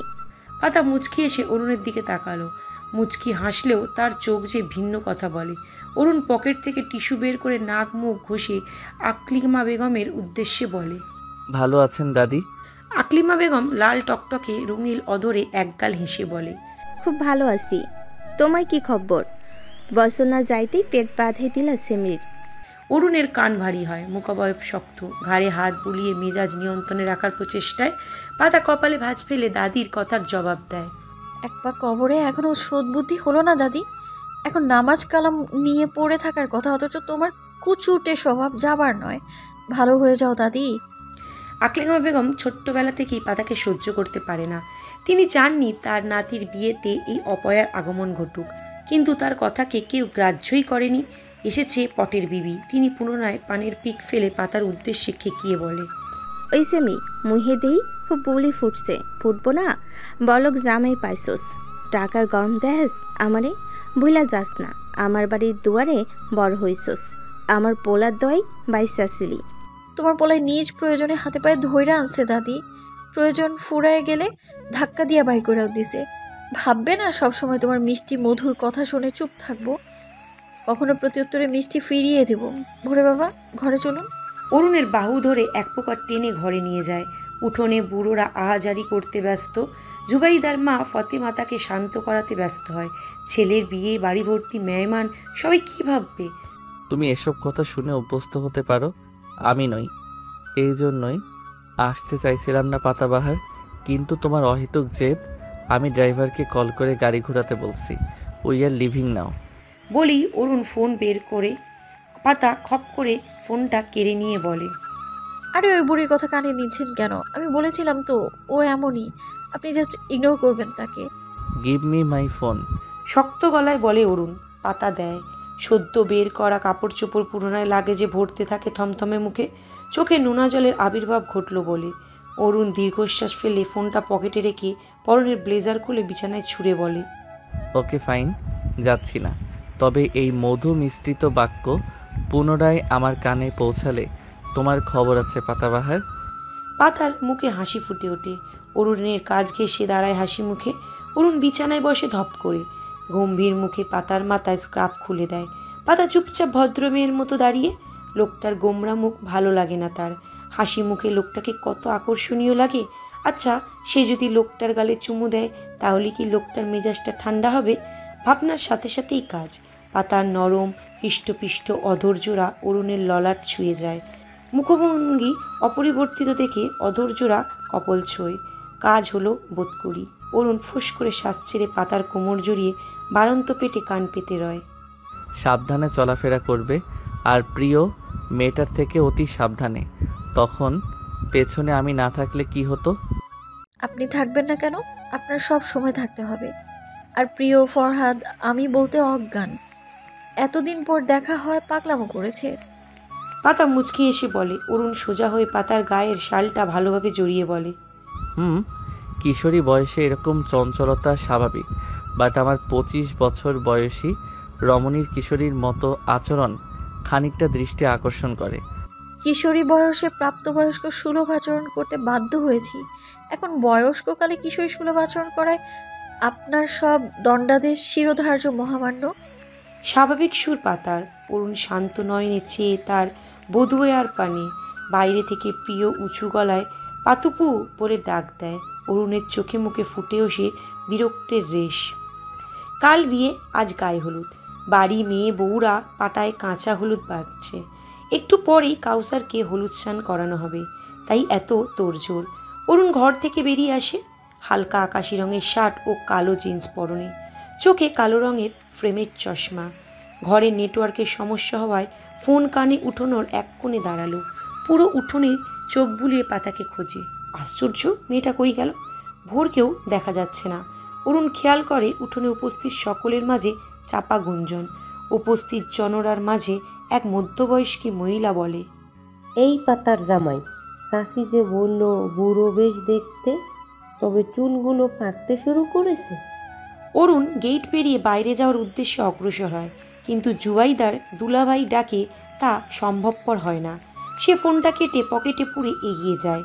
পাতা মুচকি এসে অরুণের দিকে তাকালো। মুচকি হাসলেও তার চোখ যে ভিন্ন কথা বলে। অরুণ পকেট থেকে টিস্যু বের করে নাক মুখ ঘষে আকলিমা বেগমের উদ্দেশ্যে বলে, ভালো আছেন দাদি? আকলিমা বেগম লাল টকটকে রঙিল অধরে একগাল হেসে বলে, খুব ভালো আছি। তোমার কি খবর? বসনা যাইতেই পেট বাঁধাই দিলা সেমরির। অরুণের কান ভারী হয়, মুখাবয়ব শক্ত, ঘাড়ে হাত বুলিয়ে মেজাজ নিয়ন্ত্রণে রাখার প্রচেষ্টায় পাতা কপালে ভাঁজ ফেলে দাদির কথার জবাব দেয়, এক পা কবরে এখনো সদ্বুদ্ধি হলো না দাদি? এখন নামাজ কালাম নিয়ে পড়ে থাকার কথা, অথচ তোমার কুচুটে স্বভাব যাবার নয়। ভালো হয়ে যাও দাদি। আকলিমা বেগম ছোট্টবেলা থেকেই পাতাকে সহ্য করতে পারে না। তিনি চাননি তার নাতির বিয়েতে এই অপয়ার আগমন ঘটুক, কিন্তু তার কথাকে কেউ গ্রাহ্যই করেনি। এসেছে পটের বিবি। তিনি পুনরায় পানের পিক ফেলে পাতার উদ্দেশ্যে খেকিয়ে বলে, ওই সেমি, মুহে দেই খুব বুলি ফুটছে, ফুটবো না? বলক জামাই পাইছস, টাকার গরম দেহস আমারে, ভুলা যাস না। আমার বাড়ির দুয়ারে বড় হইছস, আমার পোলার দই বাইসাছিলি। তোমার পোলায় নিজ প্রয়োজনে হাতে পায়ে ধইরা আনছে দাদি। প্রয়োজন ফুরায় গেলে ধাক্কা দিয়া বাইর করেও দিছে। ভাববে না সবসময় তোমার মিষ্টি মধুর কথা শুনে চুপ থাকবো? কখনো প্রত্যুত্তরে মিষ্টি ফিরিয়ে দেব। ভোরে বাবা, ঘরে চলুন। অরুণের বাহু ধরে এক প্রকার টেনে ঘরে নিয়ে যায়। উঠোনে বুড়োরা আহাজারি করতে ব্যস্ত। জুবাইদার মা ফতেমা তাকে শান্ত করাতে ব্যস্ত হয়। ছেলের বিয়ে, বাড়ি ভর্তি মেহমান, সবাই কী ভাববে? তুমি এসব কথা শুনে অভ্যস্ত হতে পারো, আমি নই। এই জন্যই আসতে চাইছিলাম না পাতাবাহার, কিন্তু তোমার অহেতুক জেদ। আমি ড্রাইভারকে কল করে গাড়ি ঘোরাতে বলছি। উই আর লিভিং নাও। বলেই অরুণ ফোন বের করে পাতা খপ করে ফোনটা কেড়ে নিয়ে বলে, আরে ওই বুড়ির কথা কানে নিচ্ছেন কেন? আমি বলেছিলাম তো ও এমনই, আপনি জাস্ট ইগনোর করবেন তাকে। Give me my phone. শক্ত গলায় বলে অরুণ। পাতা দেয়। সদ্য বের করা কাপড় চোপড় পুনরায় লাগেজে ভরতে থাকে থমথমে মুখে। চোখে নোনা জলের আবির্ভাব ঘটল বলে অরুণ দীর্ঘশ্বাস ফেলে ফোনটা পকেটে রেখে পরনের ব্লেজার খুলে বিছানায় ছুঁড়ে বলে, ওকে ফাইন, যাচ্ছি না। তবে এই মধু মিশ্রিত বাক্য পুনরায় আমার কানে পৌঁছালে তোমার খবর আছে পাতাবাহার। পাতার মুখে হাসি ফুটে ওঠে। অরুণের কাজ ঘেঁষে দাঁড়ায় হাসি মুখে। অরুণ বিছানায় বসে ধপ করে গম্ভীর মুখে পাতার মাথায় স্কার্ফ খুলে দেয়। পাতা চুপচাপ ভদ্রমেয়ের মতো দাঁড়িয়ে। লোকটার গোমরা মুখ ভালো লাগে না তার। হাসি মুখে লোকটাকে কত আকর্ষণীয় লাগে। আচ্ছা, সে যদি লোকটার গালে চুমু দেয় তাহলে কি লোকটার মেজাজটা ঠান্ডা হবে? ভাবনার সাথে সাথেই কাজ। পাতার নরম হৃষ্টপিষ্ট অধৈর্যরা অরুণের ললাট ছুঁয়ে যায়। মুখভঙ্গি অপরিবর্তিত দেখে অধৈর্যরা কপল ছোঁয়। কাজ হলো বোধ করি। অরুণ ফুস করে শ্বাস ছেড়ে পাতার কোমর জড়িয়ে বাড়ন্ত পেটে কান পেতে রয়। সাবধানে চলাফেরা করবে, আর প্রিয় মেয়েটার থেকে অতি সাবধানে। তখন পেছনে আমি না থাকলে কি হতো? আপনি থাকবেন না কেন? আপনার সব সময় থাকতে হবে। আর প্রিয় ফরহাদ আমি বলতে অজ্ঞান। এতদিন পর দেখা হয় পাগলামো করেছে। পাতা মুচকি এসে বলে। অরুণ সোজা হয়ে পাতার গায়ের শালটা ভালোভাবে জড়িয়ে বলে, কিশোরী বয়সে এরকম চঞ্চলতা স্বাভাবিক, বাট আমার 25 বছর বয়সী রমণীর কিশোরীর মতো আচরণ খানিকটা দৃষ্টি আকর্ষণ করে। কিশোরী বয়সে প্রাপ্তবয়স্ক সুলভ আচরণ করতে বাধ্য হয়েছি, এখন বয়স্ককালে কিশোরী সুলভ আচরণ করায় আপনার সব দণ্ডাদেশ শিরোধার্য মহামান্য। স্বাভাবিক সুর পাতার। অরুণ শান্ত নয়নে চেয়ে তার বধূয়ার পানে বাইরে থেকে প্রিয় উঁচু গলায় পাতুপু বলে ডাক দেয়। অরুণের চোখে মুখে ফুটে ওঠে বিরক্তের রেশ। কাল বিয়ে, আজ গায়ে হলুদ। বাড়ি মেয়ে বউরা পাটায় কাঁচা হলুদ বাড়ছে। একটু পরেই কাউসারকে হলুদ স্নান করানো হবে, তাই এত তোড়জোড়। অরুণ ঘর থেকে বেরিয়ে আসে, হালকা আকাশি রঙের শার্ট ও কালো জিন্স পরনে, চোখে কালো রঙের ফ্রেমের চশমা। ঘরে নেটওয়ার্কের সমস্যা হওয়ায় ফোন কানে উঠোনোর এক কোণে দাঁড়ালো। পুরো উঠোনে চোখ বুলিয়ে পাতাকে খোঁজে। আশ্চর্য, মেয়েটা কই গেল? ভোরকেও দেখা যাচ্ছে না। অরুণ খেয়াল করে উঠোনে উপস্থিত সকলের মাঝে চাপা গুঞ্জন। উপস্থিত জনরার মাঝে এক মধ্যবয়স্কী মহিলা বলে, এই পাতার জামাই, চাষি যে বলল বুড়ো বেশ দেখতে, তবে চুলগুলো পাকতে শুরু করেছে। অরুণ গেট পেরিয়ে বাইরে যাওয়ার উদ্দেশ্যে অগ্রসর হয়, কিন্তু জুবাইদার দুলাভাই ডাকে তা সম্ভবপর হয় না। সে ফোনটা কেটে পকেটে পুরে এগিয়ে যায়।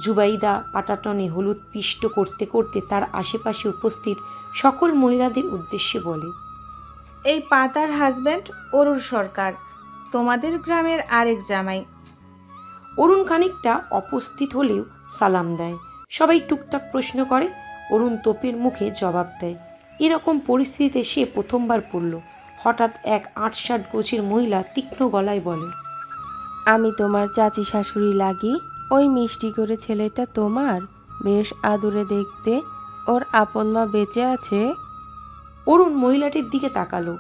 জুবাইদা পাটাটনে হলুদ পিষ্ট করতে করতে তার আশেপাশে উপস্থিত সকল মহিলাদের উদ্দেশ্যে বলে, এই পাতার হাজব্যান্ড অরুণ সরকার, তোমাদের গ্রামের আরেক জামাই। অরুণ খানিকটা অপস্থিত হলেও সালাম দেয়। সবাই টুকটাক প্রশ্ন করে, অরুণ তোপের মুখে জবাব দেয়। এরকম পরিস্থিতিতে সে প্রথমবার পড়ল। হঠাৎ এক ৮-৬০ গোছের মহিলা তীক্ষ্ণ গলায় বলে, আমি তোমার চাচি শাশুড়ি লাগি, ওই মিষ্টি করে ছেলেটা তোমার, বেশ আদুরে দেখতে, ওর আপন মা বেঁচে আছে। অরুণ মহিলাটির দিকে তাকালো।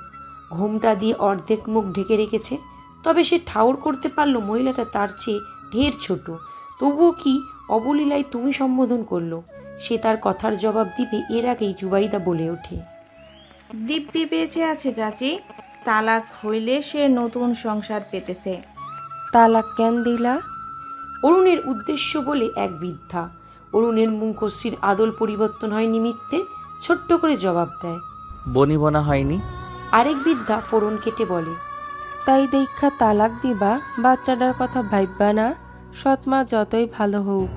ঘোমটা দিয়ে অর্ধেক মুখ ঢেকে রেখেছে, তবে সে ঠাউর করতে পারল মহিলাটা তার চেয়ে ঢের ছোট। তবুও কি অবলীলায় তুমি সম্বোধন করলো। সে তার কথার জবাব দিবে এর আগেই জুবাইদা বলে ওঠে, দিব্যি বেঁচে আছে চাচি, তালাক হইলে সে নতুন সংসার পেতেছে। তালাক কেন দিলা? অরুণের উদ্দেশ্য বলে এক বৃদ্ধা। অরুণের মুখশ্রীর আদল পরিবর্তন হয় নিমিত্তে ছোট্ট করে জবাব দেয়, বনিবনা হয়নি। আরেক বৃদ্ধা ফোড়ন কেটে বলে, তাই দেখা তালাক দিবা? বাচ্চাটার কথা ভাববা না? সৎমা যতই ভালো হোক,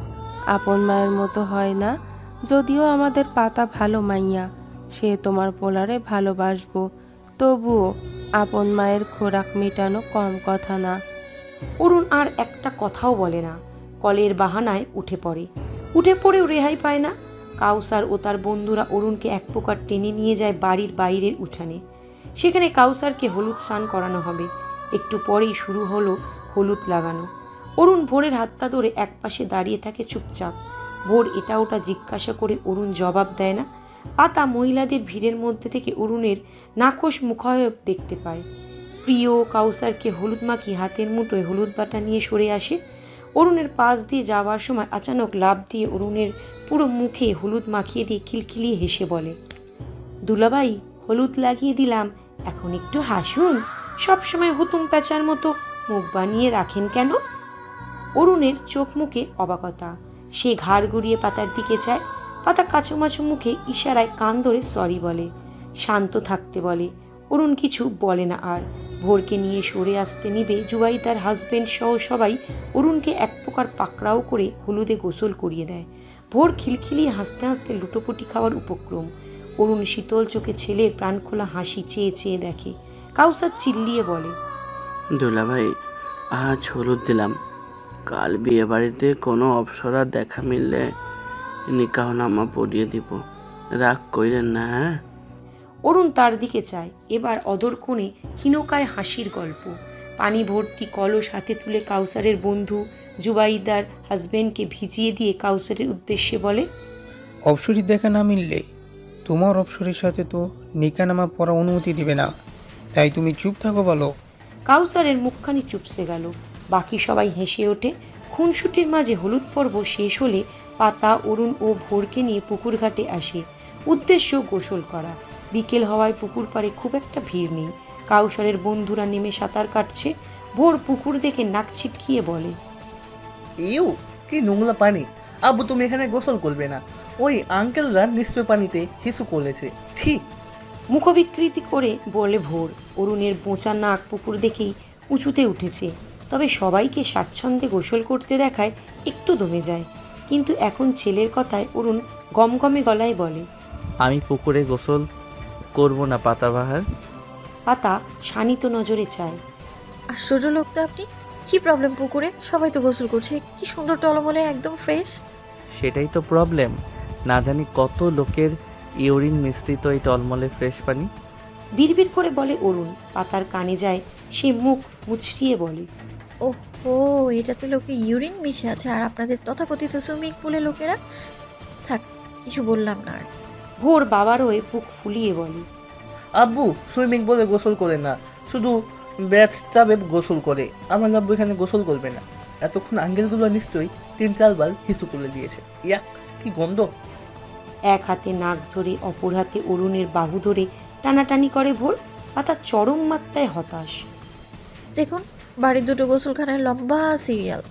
আপন মায়ের মতো হয় না। যদিও আমাদের পাতা ভালো মাইয়া, সে তোমার পোলারে ভালোবাসবো, তবুও আপন মায়ের খোরাক মেটানো কম কথা না। অরুণ আর একটা কথাও বলে না। কলের বাহানায় উঠে পড়েও রেহাই পায় না। কাউসার ও তার বন্ধুরা অরুণকে এক প্রকার টেনে নিয়ে যায় বাড়ির বাইরের উঠানে। সেখানে কাউসারকে হলুদ স্নান করানো হবে। একটু পরেই শুরু হলো হলুদ লাগানো। অরুণ ভোরের হাতটা ধরে একপাশে দাঁড়িয়ে থাকে চুপচাপ। ভোর এটা ওটা জিজ্ঞাসা করে অরুণ জবাব দেয় না। পাতা মহিলাদের ভিড়ের মধ্যে থেকে অরুণের নাখোশ মুখাবয়ব দেখতে পায়। প্রিয় কাউসারকে হলুদ মাখি হাতের মুঠোয় হলুদ বাটা নিয়ে সরে আসে। অরুণের পাশ দিয়ে যাওয়ার সময় আচানক লাফ দিয়ে অরুণের পুরো মুখে হলুদ মাখিয়ে দিয়ে খিলখিলিয়ে হেসে বলে, দুলাভাই, হলুদ লাগিয়ে দিলাম, এখন একটু হাসুন। সবসময় হুতুম প্যাঁচার মতো মুখ বানিয়ে রাখেন কেন? অরুণের চোখ মুখে অবাকতা। সে ঘাড় ঘুরিয়ে পাতার দিকে চায়। পাতা কাচুমাচু মুখে ইশারায় কান ধরে সরি বলে, শান্ত থাকতে বলে। অরুণ কিছু বলে না আর। ভোরকে নিয়ে সরে আসতে নিবে জুবাইদার হাজবেন্ড সহ সবাই অরুণকে এক প্রকার পাকড়াও করে হলুদে গোসল করিয়ে দেয়। ভোর খিলখিলিয়ে হাসতে হাসতে লুটোপুটি খাওয়ার উপক্রম। অরুণ শীতল চোখে ছেলের প্রাণখোলা হাসি চেয়ে চেয়ে দেখে। কাউসার চিল্লিয়ে বলে, দুলাভাই, আজ হলুদ দিলাম, কাল বিয়ে বাড়িতে কোনো অপসরার দেখা মিললে নিকাহনামা পড়িয়ে দিব, রাগ কইলেন না। হ্যাঁ? অরুণ তার দিকে চায়। এবার অদর কোণে ক্ষীণকায় হাসির গল্প। পানি ভর্তি কলস হাতে তুলে কাউসারের বন্ধু জুবাইদার হাজবেন্ডকে ভিজিয়ে দিয়ে কাউসারের উদ্দেশ্যে বলে, অপসরি দেখা না মিললে তোমার অপসরের সাথে তো নিকানামা পড়া অনুমতি দিবে না, তাই তুমি চুপ থাকো বলো। কাউসারের মুখখানি চুপসে গেল। বাকি সবাই হেসে ওঠে। খুনসুটির মাঝে হলুদ পর্ব শেষ হলে পাতা অরুণ ও ভোরকে নিয়ে পুকুর ঘাটে আসে। উদ্দেশ্য গোসল করা। বিকেল হওয়ায় পুকুর পাড়ে খুব একটা ভিড় নেই। কাউসারের বন্ধুরা নেমে সাঁতার কাটছে। ভোর পুকুর দেখে নাক ছিটকিয়ে বলে, ইউ, কি নোংরা পানি! আব্বু, তুমি এখানে গোসল করবে না। ওই আঙ্কেলরা নিশ্চয় পানিতে হিসু করেছে। ঠিক মুখবিকৃতি করে বলে ভোর। অরুণের বোঁচা নাক পুকুর দেখেই উঁচুতে উঠেছে। তবে সবাইকে স্বাচ্ছন্দ্যে গোসল করতে দেখায় একটু দমে যায়। কিন্তু এখন ছেলের কথায় অরুণ গমগমে গলায় বলে, আমি পুকুরে গোসল করব না পাতাবাহার। পাতা শানিত নজরে চায়। আশ্চর্য লোক তো আপনি। কি প্রবলেম পুকুরে? সবাই তো গোসল করছে, কি সুন্দর টলমলে, একদম ফ্রেশ। সেটাই তো প্রবলেম, না জানি কত লোকের ইউরিন মিশ্রিত এই টলমলে ফ্রেশ পানি। বিড়বিড় করে বলে অরুণ। পাতার কানে যায়, সে মুখ মুচড়িয়ে বলে, ও এটাতে লোকে ইউরিন মিশে আছে, আর আপনাদের তথাকথিত সুইমিং পুলে লোকেরা। থাক, কিছু বললাম না আর। ভোর বাবার হয়ে বুক ফুলিয়ে বলে, আব্বু সুইমিং পুলে গোসল করে না, শুধু ব্যাথটাবে গোসল করে। আমার আব্বু এখানে গোসল করবে না। এতক্ষণ আঙ্কেলগুলো নিশ্চয়ই 3-4 বার হিসু করে দিয়েছে। ইয়াক, কি গন্ধ। এক হাতে নাক ধরে অপর হাতে অরুণের বাহু ধরে টানাটানি করে ভোর। পাতা চরম মাত্রায় হতাশ। দেখুন, বাড়ির দুটো গোসলখানায় লম্বা সিরিয়াল।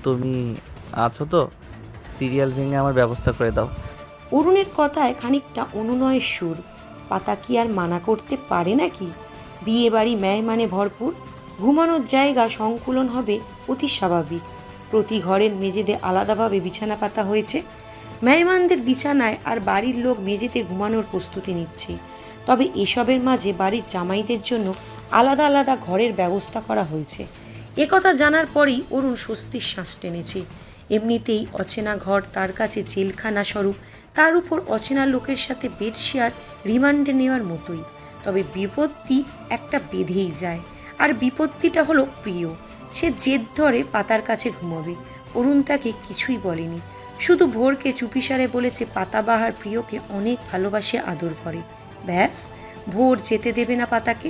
তুমি আছো তো? সিরিয়াল ভেঙে আমার ব্যবস্থা করে দাও। অরুণের কথায় খানিকটা অনুনয়ের সুর। পাতা কি আর মানা করতে পারে নাকি? বিয়ে বাড়ি মেহমানে ভরপুর, ঘুমানোর জায়গা সংকুলন হবে অতি স্বাভাবিক। প্রতি ঘরের মেঝেতে আলাদাভাবে বিছানা পাতা হয়েছে। মেহমানদের বিছানায় আর বাড়ির লোক মেঝেতে ঘুমানোর প্রস্তুতি নিচ্ছে। তবে এসবের মাঝে বাড়ির জামাইদের জন্য আলাদা আলাদা ঘরের ব্যবস্থা করা হয়েছে। একথা জানার পরেই অরুণ স্বস্তির শ্বাস টেনেছে। এমনিতেই অচেনা ঘর তার কাছে জেলখানা স্বরূপ, তার উপর অচেনা লোকের সাথে বেড শেয়ার রিমান্ডে নেওয়ার মতোই। তবে বিপত্তি একটা বেঁধেই যায়, আর বিপত্তিটা হলো প্রিয়। সে জেদ ধরে পাতার কাছে ঘুমাবে। অরুণ তাকে কিছুই বলেনি, শুধু ভোরকে চুপিসারে বলেছে পাতাবাহার প্রিয়কে অনেক ভালোবাসে, আদর করে। ব্যাস, ভোর যেতে দেবে না পাতাকে।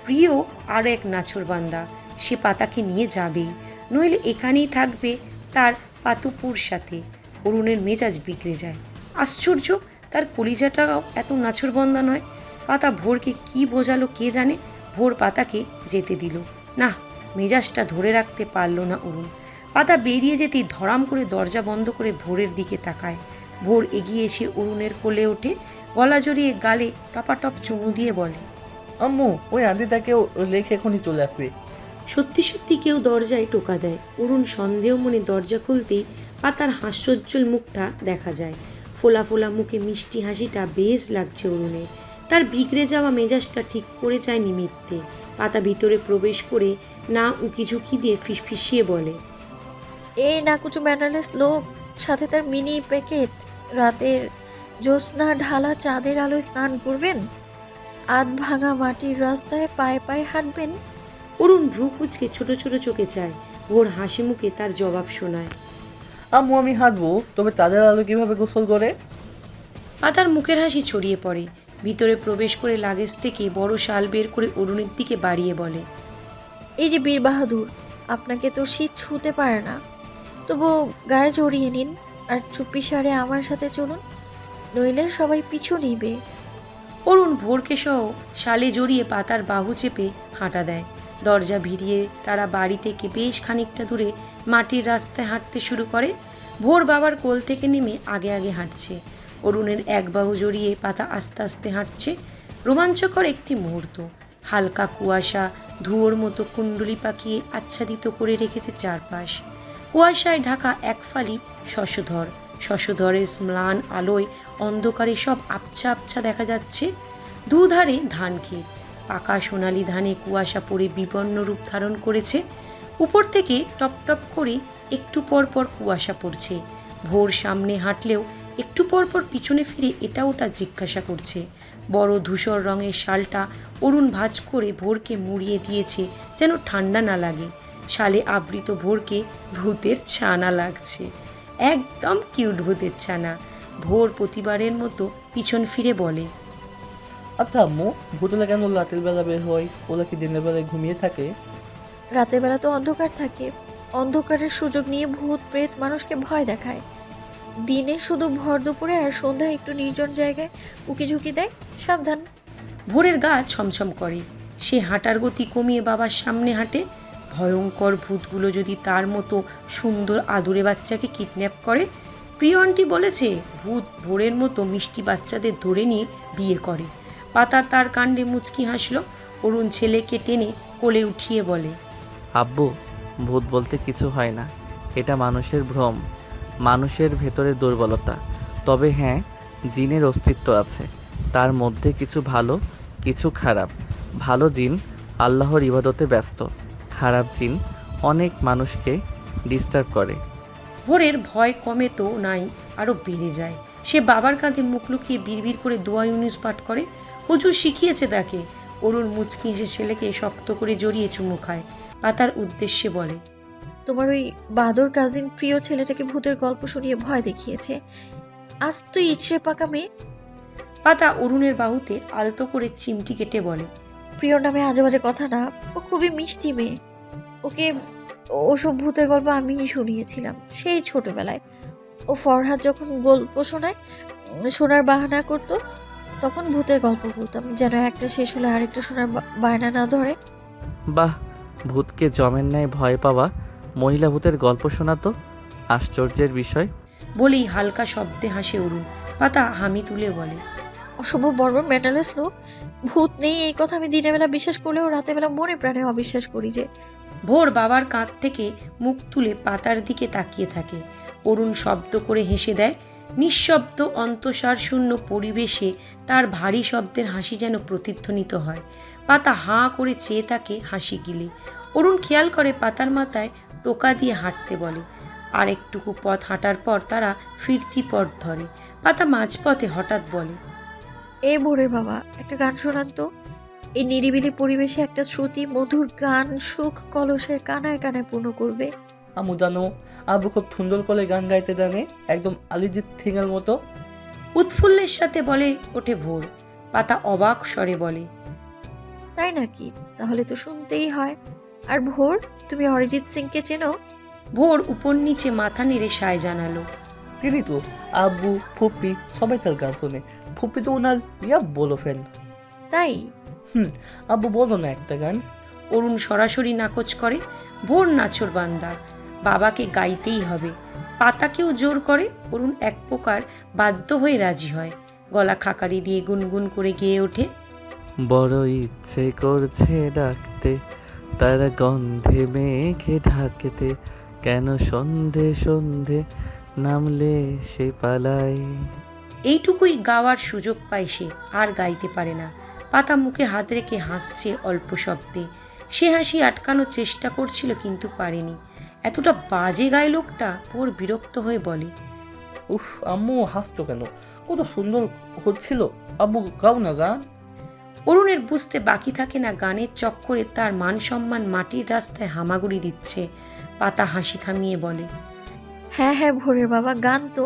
প্রিয় আর এক নাছোড়বান্দা, সে পাতাকে নিয়ে যাবেই, নইলে এখানেই থাকবে তার পাতুপুর সাথে। অরুণের মেজাজ বিগড়ে যায়। আশ্চর্য, তার কলিজাটাও এত নাছোড়বান্দা নয়। পাতা ভোরকে কি বোঝালো কে জানে। ভোর পাতাকে যেতে দিল না। মেজাজটা ধরে রাখতে পারল না অরুণ। পাতা বেরিয়ে যেতেই ধরাম করে দরজা বন্ধ করে ভোরের দিকে তাকায়। ভোর এগিয়ে এসে অরুণের কোলে ওঠে, গলা জড়িয়ে গালে টপাটপ চুমু দিয়ে বলে, আম্মু ওই আন্টিটাকেও লেখে এখনই চলে আসবে। সত্যি সত্যি কেউ দরজায় টোকা দেয়। অরুণ সন্দেহ মনে দরজা খুলতেই পাতার হাস্যোজ্জ্বল মুখটা দেখা যায়। ফোলা ফোলা মুখে মিষ্টি হাসিটা বেশ লাগছে অরুণের। তার বিগড়ে যাওয়া মেজাজটা ঠিক করে যায় নিমিত্তে। পাতা ভিতরে প্রবেশ করে না উঁকি ঝুঁকি দিয়ে ফিসফিসিয়ে বলে, এই নাকুচু ম্যানারলেস লোক, সাথে তার মিনি প্যাকেট। রাতের জ্যোৎস্না ঢালা চাঁদের আলোয় স্নান করবেন, আধ ভাঙা মাটির রাস্তায় পায়ে পায়ে হাঁটবেন। অরুণ ভ্রু কুঁচকে ছোট ছোট চোখে চায়। ভোর হাসি মুখে তার জবাব শোনায়, আম্মু আমি হাসবো, তবে তাদের আলো কিভাবে গোসল করে? পাতার মুখের হাসি ছড়িয়ে পড়ে। ভিতরে প্রবেশ করে লাগেজ থেকে বড় শাল বের করে অরুণের দিকে বাড়িয়ে বলে, এই যে বীর বাহাদুর, আপনাকে তো শীত ছুঁতে পারে না, তবু গায়ে জড়িয়ে নিন আর চুপি সারে আমার সাথে চলুন, নইলে সবাই পিছু নিবে। অরুণ ভোরকে সহ শালে জড়িয়ে পাতার বাহু চেপে হাঁটা দেয়। দরজা ভিড়িয়ে তারা বাড়ি থেকে বেশ খানিকটা দূরে মাটির রাস্তায় হাঁটতে শুরু করে। ভোর বাবার কোল থেকে নেমে আগে আগে হাঁটছে। অরুণের এক বাহু জড়িয়ে পাতা আস্তে আস্তে হাঁটছে। রোমাঞ্চকর একটি মুহূর্ত। হালকা কুয়াশা ধুয়োর মতো কুণ্ডলি পাকিয়ে আচ্ছাদিত করে রেখেছে চারপাশ। কুয়াশায় ঢাকা এক ফালি শশধর। শশধরের ম্লান আলোয় অন্ধকারে সব আবছা আবছা দেখা যাচ্ছে। দুধারে ধান ক্ষেত, পাকা সোনালি ধানে কুয়াশা পড়ে বিপন্ন রূপ ধারণ করেছে। উপর থেকে টপ টপ করে একটু পর পর কুয়াশা পড়ছে। ভোর সামনে হাঁটলেও একটু পর পর পিছনে ফিরে এটা ওটা জিজ্ঞাসা করছে। বড় ধূসর রঙের শালটা অরুণ ভাঁজ করে ভোরকে মুড়িয়ে দিয়েছে যেন ঠান্ডা না লাগে। শালে আবৃত ভোরকে ভূতের ছানা লাগছে, একদম কিউট ভূতের ছানা। ভোর প্রতিবারের মতো পিছন ফিরে বলে, আচ্ছা আম্মু, ভূতলা কেন রাতের বেলা বের হয়? ওরা কি দিনের বেলায় ঘুমিয়ে থাকে? রাতের বেলা তো অন্ধকার থাকে, অন্ধকারের সুযোগ নিয়ে ভূত প্রেত মানুষকে ভয় দেখায়। দিনে শুধু ভর দুপুরে আর সন্ধ্যায় একটু নির্জন জায়গায় উকি ঝুঁকি দেয়। সাবধান। ভোরের গা ছমছম করে। সে হাঁটার গতি কমিয়ে বাবার সামনে হাঁটে। ভয়ঙ্কর ভূতগুলো যদি তার মতো সুন্দর আদুরে বাচ্চাকে কিডন্যাপ করে, প্রিয় আন্টি বলেছে ভূত ভোরের মতো মিষ্টি বাচ্চাদের ধরে নিয়ে বিয়ে করে। পাতা তার কাণ্ডে মুচকি হাসল। অরুণ ছেলেকে টেনে কোলে উঠিয়ে বলে, আব্বু, ভূত বলতে কিছু হয় না, এটা মানুষের ভ্রম, মানুষের ভেতরে দুর্বলতা। তবে হ্যাঁ, জিনের অস্তিত্ব আছে, তার মধ্যে কিছু ভালো কিছু খারাপ। ভালো জিন আল্লাহর ইবাদতে ব্যস্ত, খারাপ জিন অনেক মানুষকে ডিস্টার্ব করে। ভোরের ভয় কমে তো নাই, আরও বেড়ে যায়। সে বাবার কাঁধে মুখ লুকিয়ে বিড়বিড় করে দোয়া ইউনুস পাঠ করে। হুজুর শিখিয়েছে তাকে। অরুণ মুচকি এসে ছেলেকে শক্ত করে জড়িয়ে চুমু খায়। পাতার উদ্দেশ্যে বলে, তোমার ওই বাদর কাজিন প্রিয় ছেলেটাকে ভূতের গল্প শুনিয়ে ভয় দেখিয়েছে। আজ তুই ইচ্ছে পাকা মেয়ে। পাতা অরুণের বাহুতে আলতো করে চিমটি কেটে বলে, প্রিয় নামে আজে বাজে কথা না, ও খুবই মিষ্টি মেয়ে। ওকে ওসব ভূতের গল্প আমিই শুনিয়েছিলাম সেই ছোটবেলায়। ও ফরহাদ যখন গল্প শোনার বাহানা করতো, তখন ভূতের গল্প বলতাম, যেন একটা শেষ হলে আরেকটা শোনার বায়না না ধরে। বাহ, ভূতকে জমের ন্যায় ভয় পাওয়া মহিলা ভূতের গল্প শোনাতো, আশ্চর্যের বিষয়। বলেই হালকা শব্দে হাসে অরুণ। পাতা হামি তুলে বলে, অসম্ভব বর্বর মেন্টালেস লোক। ভূত নেই এই কথা আমি দিনের বেলা বিশ্বাস করলেও রাতের বেলা মনে প্রাণে অবিশ্বাস করি যে। ভোর বাবার কাঁধ থেকে মুখ তুলে পাতার দিকে তাকিয়ে থাকে। অরুণ শব্দ করে হেসে দেয়। নিঃশব্দ অন্তঃসার শূন্য পরিবেশে তার ভারী শব্দের হাসি যেন প্রতিধ্বনিত হয়। পাতা হাঁ করে চেয়ে থাকে হাসি গিলে। অরুণ খেয়াল করে পাতার মাথায় টোকা দিয়ে হাঁটতে বলে। আর একটুকু পথ হাঁটার পর তারা ফিরতি পথ ধরে। পাতা মাঝপথে হঠাৎ বলে, এই ভোরের বাবা, একটা গান শোনান তো। এই নিরিবিলি পরিবেশে একটা শ্রুতি মধুর গান সুখ কলসের কানায় কানায় পূর্ণ করবে। আমু জানো, আবু খুব সুন্দর করে গান গাইতে জানে, একদম অরিজিৎ সিংয়ের মতো। উৎফুল্লের সাথে বলে ওঠে ভোর। পাতা অবাক স্বরে বলে, তাই নাকি? তাহলে তো শুনতেই হয়। আর ভোর, তুমি অরিজিৎ সিংকে চেনো? ভোর উপর নিচে মাথা নেড়ে সায় জানালো, তিনি তো আব্বু ফুপি সবাই তার গান শোনে। ফুপি তো ওনার বলো ফ্যান। তাই? আব্বু বলো না একটা গান। অরুণ সরাসরি নাকচ করে। ভোর নাচর বান্দা, বাবাকে গাইতেই হবে। পাতাকেও জোর করে। অরুণ এক প্রকার বাধ্য হয়ে রাজি হয়। গলা খাকারি দিয়ে গুনগুন করে গেয়ে ওঠে, বড় ইচ্ছে করছে ডাকতে, তার গন্ধে মেঘে ঢাকতে, কেন সন্ধে সন্ধে নামলে সে পালায়। এইটুকুই গাওয়ার সুযোগ পায় সে, আর গাইতে পারে না। পাতা মুখে হাত রেখে হাসছে অল্প শব্দে। সে হাসি আটকানোর চেষ্টা করছিল কিন্তু পারেনি। এতটা বাজে গায়ে লোকটা। ভোর বিরক্ত হয়ে বলে, উফ আম্মু হাসতো কেন? কত সুন্দর হচ্ছিল। আব্বু গাও না গান। অরুণের বুঝতে বাকি থাকে না গানের চক্করে তার মান সম্মান মাটির রাস্তায় হামাগুড়ি দিচ্ছে। পাতা হাসি থামিয়ে বলে, হ্যাঁ হ্যাঁ ভোরের বাবা, গান তো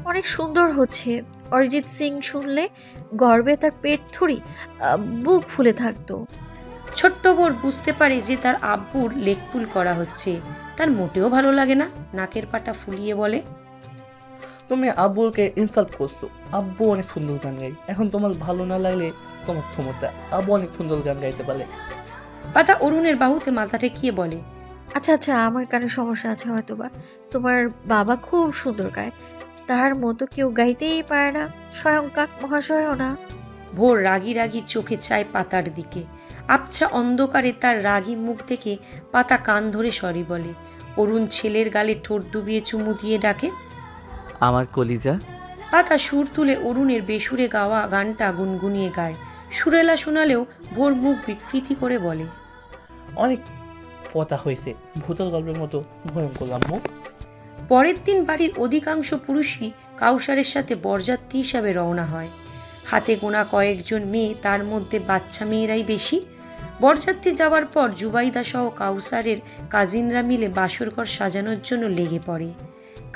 অনেক সুন্দর হচ্ছে। অরিজিৎ সিং শুনলে গর্বে তার পেট থুড়ি বুক ফুলে থাকতো। ছোট্ট ভোর বুঝতে পারে যে তার আব্বুর লেকপুল করা হচ্ছে। তার মোটেও ভালো লাগে না। নাকের পাটা ফুলিয়ে বলে, তুমি আব্বুকে ইনসাল্ট করছো। আব্বু অনেক সুন্দর গান গাই। এখন তোমার ভালো না লাগলে তোমার ক্ষমতা, আব্বু অনেক সুন্দর গান গাইতে পারে। পাতা অরুণের বাহুতে মাথা ঠেকিয়ে বলে, আচ্ছা আচ্ছা, আমার কানে সমস্যা আছে হয়তোবা। তোমার বাবা খুব সুন্দর গায়, তার মতো কেউ গাইতেই পারে না, স্বয়ং কাক মহাশয়ও না। ভোর রাগি রাগি চোখে চায় পাতার দিকে। আবছা অন্ধকারে তার রাগী মুখ দেখে পাতা কান ধরে সরি বলে। অরুণ ছেলের গালে ঠোঁট ডুবিয়ে চুমু দিয়ে ডাকে, আমার কলিজা। পাতা সুর তুলে অরুণের বেসুরে গাওয়া গানটা গুনগুনিয়ে গায়। সুরেলা শোনালেও ভোর মুখ বিকৃতি করে বলে, অনেক পতা হয়েছে, ভূতের গল্পের মতো ভয়ঙ্কর আম্মু। পরের দিন বাড়ির অধিকাংশ পুরুষই কাউসারের সাথে বরযাত্রী হিসাবে রওনা হয়। হাতে গোনা কয়েকজন মেয়ে, তার মধ্যে বাচ্চা মেয়েরাই বেশি। বরযাত্রী যাওয়ার পর জুবাইদা সহ কাউসারের কাজিনরা মিলে বাসরঘর সাজানোর জন্য লেগে পড়ে।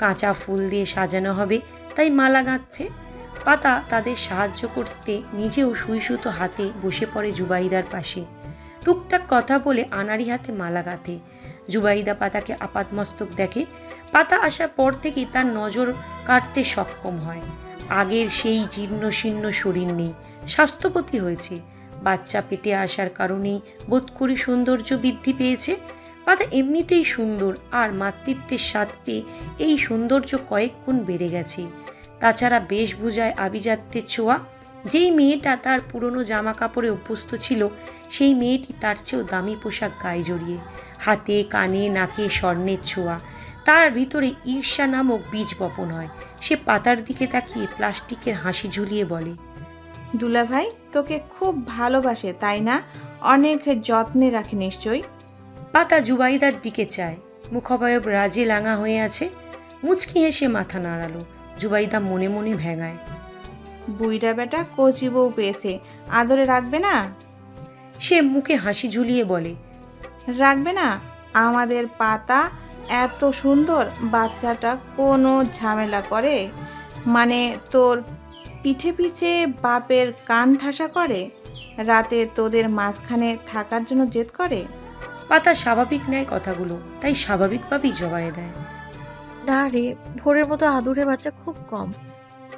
কাঁচা ফুল দিয়ে সাজানো হবে, তাই মালা গাঁথতে। পাতা তাদের সাহায্য করতে নিজেও সুই সুতো হাতে বসে পড়ে জুবাইদার পাশে। টুকটাক কথা বলে আনাড়ি হাতে মালা গাঁথে। জুবাইদা পাতাকে আপাতমস্তক দেখে। পাতা আসার পর থেকেই তার নজর কাটতে সক্ষম হয়। আগের সেই জীর্ণ শীর্ণ শরীর নেই, স্বাস্থ্যবতী হয়েছে। বাচ্চা পেটে আসার কারণেই বোধ করি সৌন্দর্য বৃদ্ধি পেয়েছে। পাতা এমনিতেই সুন্দর, আর মাতৃত্বের স্বাদ পেয়ে এই সৌন্দর্য কয়েক গুণ বেড়ে গেছে। তাছাড়া বেশভূষায় আভিজাত্যের ছোঁয়া। যেই মেয়েটা তার পুরনো জামা কাপড়ে অভ্যস্ত ছিল, সেই মেয়েটি তার চেয়েও দামি পোশাক গায়ে জড়িয়ে, হাতে কানে নাকে স্বর্ণের ছোঁয়া। তার ভিতরে ঈর্ষা নামক বীজ বপন হয়। সে পাতার দিকে তাকিয়ে প্লাস্টিকের হাসি ঝুলিয়ে বলে, দুলাভাই তোকে খুব ভালোবাসে তাই না? অনেক যত্নে রাখে নিশ্চয়ই। পাতা জুবাইদার দিকে চায়। মুখাবয়ব রাজে লাঙা হয়ে আছে। মুচকি হেসে মাথা নাড়ালো। জুবাইদা মনে মনে ভেঙায়, বুইড়া বেটা কচি বউ পেয়েছে, আদরে রাখবে না? সে মুখে হাসি ঝুলিয়ে বলে, রাখবে না? আমাদের পাতা এত সুন্দর, বাচ্চাটা কোনো ঝামেলা করে? মানে তোর পিঠে পিছে বাপের কান ঠাসা করে? রাতে তোদের মাঝখানে থাকার জন্য জেদ করে? পাতা স্বাভাবিক নেয় কথাগুলো, তাই স্বাভাবিকভাবেই জবাবে দেয়, না রে, ভোরের মতো আদুরে বাচ্চা খুব কম।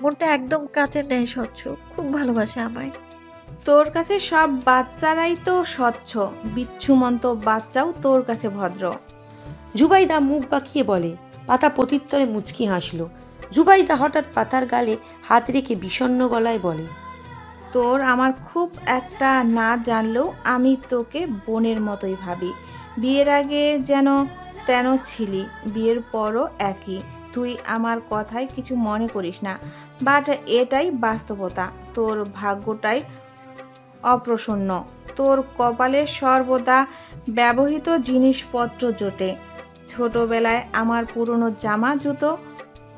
মনটা একদম কাচের ন্যায় স্বচ্ছ, খুব ভালোবাসে আমায়। তোর কাছে সব বাচ্চারাই তো স্বচ্ছ, বিচ্ছুমন্ত বাচ্চাও তোর কাছে ভদ্র। জুবাইদা মুখ বাঁকিয়ে বলে। পাতা প্রত্যুত্তরে মুচকি হাসল। জুবাইদা হঠাৎ পাতার গালে হাত রেখে বিষণ্ণ গলায় বলে, তোর আমার খুব একটা না জানলেও আমি তোকে বোনের মতোই ভাবি। বিয়ের আগে যেন তেন ছিলি, বিয়ের পরও একই। তুই আমার কথায় কিছু মনে করিস না, বাট এটাই বাস্তবতা। তোর ভাগ্যটাই অপ্রসন্ন। তোর কপালে সর্বদা ব্যবহৃত জিনিসপত্র জোটে। ছোটবেলায় আমার পুরনো জামা জুতো,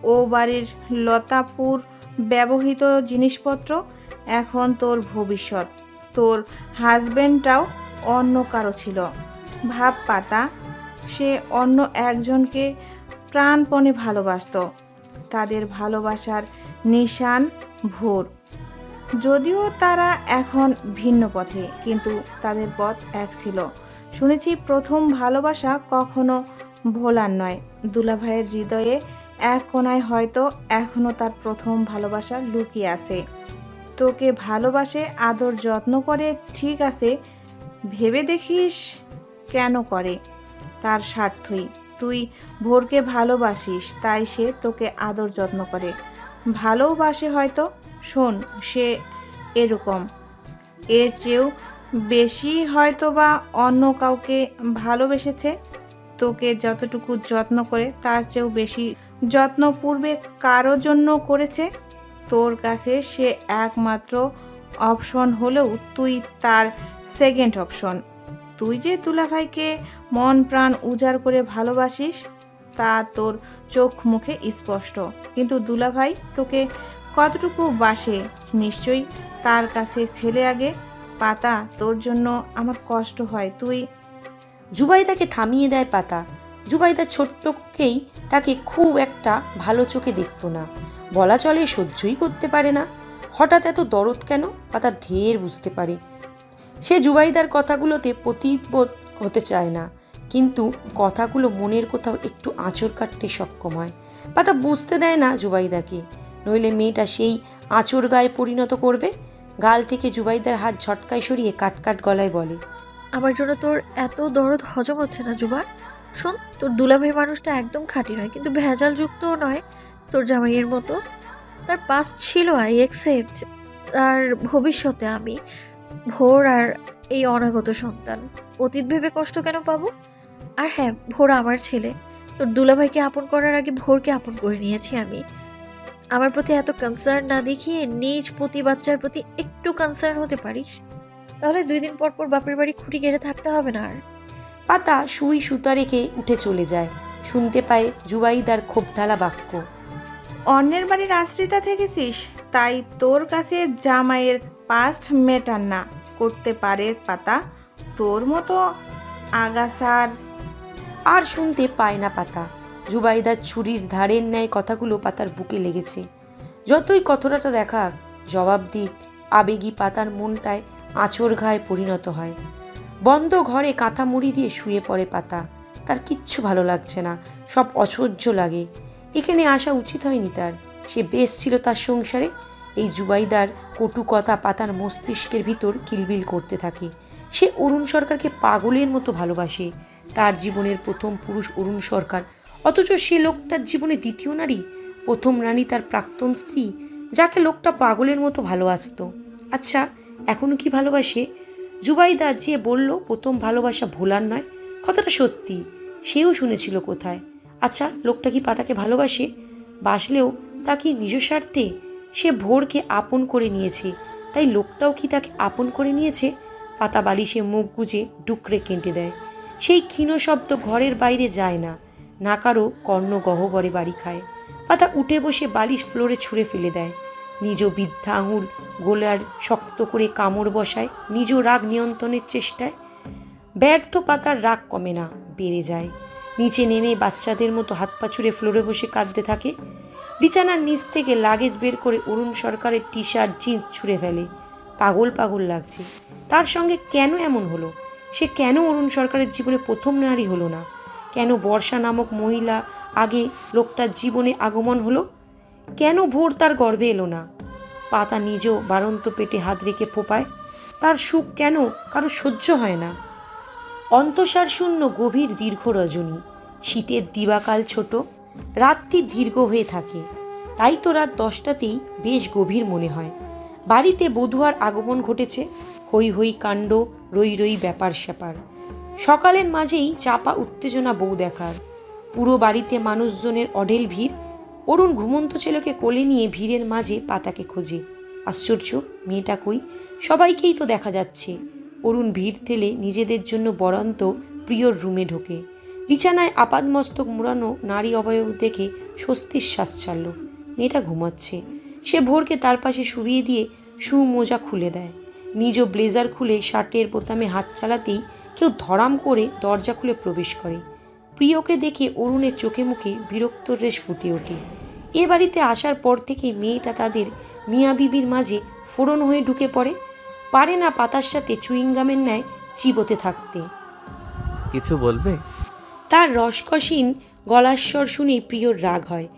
ও বাড়ির লতাপুর ব্যবহৃত জিনিসপত্র, এখন তোর ভবিষ্যৎ। তোর হাজবেন্ডটাও অন্য কারো ছিল। ভাব পাতা, সে অন্য একজনকে প্রাণপণে ভালোবাসত। তাদের ভালোবাসার নিশান ভোর। যদিও তারা এখন ভিন্ন পথে, কিন্তু তাদের পথ এক ছিল। শুনেছি প্রথম ভালোবাসা কখনো ভোলার নয়। দুলাভাইয়ের হৃদয়ে এক কোণায় হয়তো এখনো তার প্রথম ভালোবাসা লুকিয়ে আছে। তোকে ভালোবাসে, আদর যত্ন করে, ঠিক আছে, ভেবে দেখিস কেন করে? তার স্বার্থই। তুই ভোরকে ভালোবাসিস, তাই সে তোকে আদর যত্ন করে। ভালোবাসে হয়তো। শোন, সে এরকম, এর চেয়েও বেশি হয়তো বা অন্য কাউকে ভালোবেসেছে। তোকে যতটুকু যত্ন করে তার চেয়েও বেশি যত্ন পূর্বে কারো জন্য করেছে। তোর কাছে সে একমাত্র অপশন হলেও তুই তার সেকেন্ড অপশন। তুই যে দুলাভাইকে মন প্রাণ উজাড় করে ভালোবাসিস তা তোর চোখ মুখে স্পষ্ট, কিন্তু দুলাভাই তোকে কতটুকু বাসে নিশ্চয়ই তার কাছে ছেলে আগে। পাতা, তোর জন্য আমার কষ্ট হয়। তুই জুবাইদাকে থামিয়ে দেয় পাতা। জুবাইদা ছোট্টকেই তাকে খুব একটা ভালো চোখে দেখতো না, বলা চলে সহ্যই করতে পারে না। হঠাৎ এত দরদ কেন? পাতা ঢের বুঝতে পারে। সে জুবাইদার কথাগুলোতে প্রতিবোধ হতে চায় না, কিন্তু কথাগুলো মনের কোথাও একটু আঁচড় কাটতে সক্ষম হয়। পাতা বুঝতে দেয় না জুবাইদাকে, নইলে মেয়েটা সেই আঁচড় গায়ে পরিণত করবে। গাল থেকে জুবাইদার হাত ঝটকায় সরিয়ে কাটকাট গলায় বলে, আমার জন্য তোর এত দরদ হজম হচ্ছে না জুবা। শোন, তোর দুলাভাই মানুষটা একদম খাঁটি নয়, কিন্তু ভেজাল যুক্তও নয় তোর জামাইয়ের মতো। তার পাস্ট ছিল, আই অ্যাকসেপ্ট। তার ভবিষ্যতে আমি, ভোর আর এই অনাগত সন্তান। অতীত ভেবে কষ্ট কেন পাবো? আর হ্যাঁ, ভোর আমার ছেলে। তোর দুলাভাইকে আপন করার আগে ভোরকে আপন করে নিয়েছি আমি। আমার প্রতি এত কনসার্ন না দেখিয়ে নিজ প্রতি বাচ্চার প্রতি একটু কনসার্ন হতে পারিস, তাহলে 2 দিন পর পর বাপের বাড়ি খুঁটি কেড়ে থাকতে হবে না আর। পাতা সুই সুতা রেখে উঠে চলে যায়। শুনতে পায় জুবাইদার ক্ষোভ ঢালা বাক্য, অন্যের বাড়ির আশ্রিতা থেকেছিস, তাই তোর কাছে জামাইয়ের পাস্ট মেটার না করতে পারে পাতা। তোর মতো আগাছার আর শুনতে পায় না পাতা। জুবাইদার ছুরির ধারের ন্যায় কথাগুলো পাতার বুকে লেগেছে। যতই কথাটা দেখা জবাব দিক, আবেগী পাতার মনটায় আঁচড় ঘায়ে পরিণত হয়। বন্ধ ঘরে কাঁথা মুড়ি দিয়ে শুয়ে পড়ে পাতা। তার কিচ্ছু ভালো লাগছে না, সব অসহ্য লাগে। এখানে আসা উচিত হয়নি তার। সে বেশ ছিল তার সংসারে। এই জুবাইদার কটু কথা পাতার মস্তিষ্কের ভিতর কিলবিল করতে থাকে। সে অরুণ সরকারকে পাগলের মতো ভালোবাসে। তার জীবনের প্রথম পুরুষ অরুণ সরকার, অথচ সে লোকটার জীবনে দ্বিতীয় নারী, প্রথম রানী তার প্রাক্তন স্ত্রী, যাকে লোকটা পাগলের মতো ভালোবাসতো। আচ্ছা, এখনও কি ভালোবাসে? জুবাইদা যে বলল প্রথম ভালোবাসা ভোলার নয়, কথাটা সত্যি, সেও শুনেছিল কোথায়। আচ্ছা, লোকটা কি পাতাকে ভালোবাসে? বাসলেও তা কি নিজ স্বার্থে? সে ভোরকে আপন করে নিয়েছে, তাই লোকটাও কি তাকে আপন করে নিয়েছে? পাতা বালিশে মুখ গুজে ডুকরে কেটে দেয়। সেই ক্ষীণ শব্দ ঘরের বাইরে যায় না, না কারো কর্ণ গহ্বরে বাড়ি খায়। পাতা উঠে বসে বালিশ ফ্লোরে ছুঁড়ে ফেলে দেয়। নিজ বৃদ্ধা আঙুল গোলার শক্ত করে কামড় বসায় নিজ রাগ নিয়ন্ত্রণের চেষ্টায়। ব্যর্থ পাতার রাগ কমে না, বেড়ে যায়। নিচে নেমে বাচ্চাদের মতো হাত পা ছুঁড়ে ফ্লোরে বসে কাঁদতে থাকে। বিছানার নিচ থেকে লাগেজ বের করে অরুণ সরকারের টি শার্ট জিন্স ছুঁড়ে ফেলে। পাগল পাগল লাগছে। তার সঙ্গে কেন এমন হলো? সে কেন অরুণ সরকারের জীবনে প্রথম নারী হলো না? কেন বর্ষা নামক মহিলা আগে লোকটার জীবনে আগমন হলো? কেন ভোর তার গর্ভে এলো না? পাতা নিজেও বাড়ন্ত পেটে হাত রেখে ফোপায়। তার সুখ কেন কারো সহ্য হয় না? অন্তঃসার শূন্য গভীর দীর্ঘ রজনী, শীতের দিবাকাল ছোট, রাত্রি দীর্ঘ হয়ে থাকে। তাই তো রাত 10টাতেই বেশ গভীর মনে হয়। বাড়িতে বধূয়ার আগমন ঘটেছে, হই হই কাণ্ড, রই রই ব্যাপার স্যাপার। সকালের মাঝেই চাপা উত্তেজনা বউ দেখার। পুরো বাড়িতে মানুষজনের অঢেল ভিড়। অরুণ ঘুমন্ত ছেলেকে কোলে নিয়ে ভিড়ের মাঝে পাতাকে খোঁজে। আশ্চর্য, মেয়েটা কই? সবাইকেই তো দেখা যাচ্ছে। অরুণ ভিড় ঠেলে নিজেদের জন্য বরান্ত প্রিয়র রুমে ঢোকে। বিছানায় আপাদমস্তক মুড়ানো নারী অবয়ব দেখে স্বস্তির শ্বাস ছাড়ল। মেয়েটা ঘুমাচ্ছে। সে ভোরকে তার পাশে শুইয়ে দিয়ে শু মোজা খুলে দেয়। নিজ ব্লেজার খুলে শার্টের বোতামে হাত চালাতেই কেউ ধরাম করে দরজা খুলে প্রবেশ করে। প্রিয়কে দেখে অরুণের চোখে মুখে বিরক্তর রেশ ফুটে ওঠে। এ বাড়িতে আসার পর থেকে মেয়েটা তাদের মিয়া বিবির মাঝে ফোড়ন হয়ে ঢুকে পড়ে। পারে না পাতার সাথে চুইংগামের ন্যায় চিবোতে থাকতে। কিছু বলবে? তার রসকসীন গলার স্বর শুনে প্রিয়র রাগ হয়।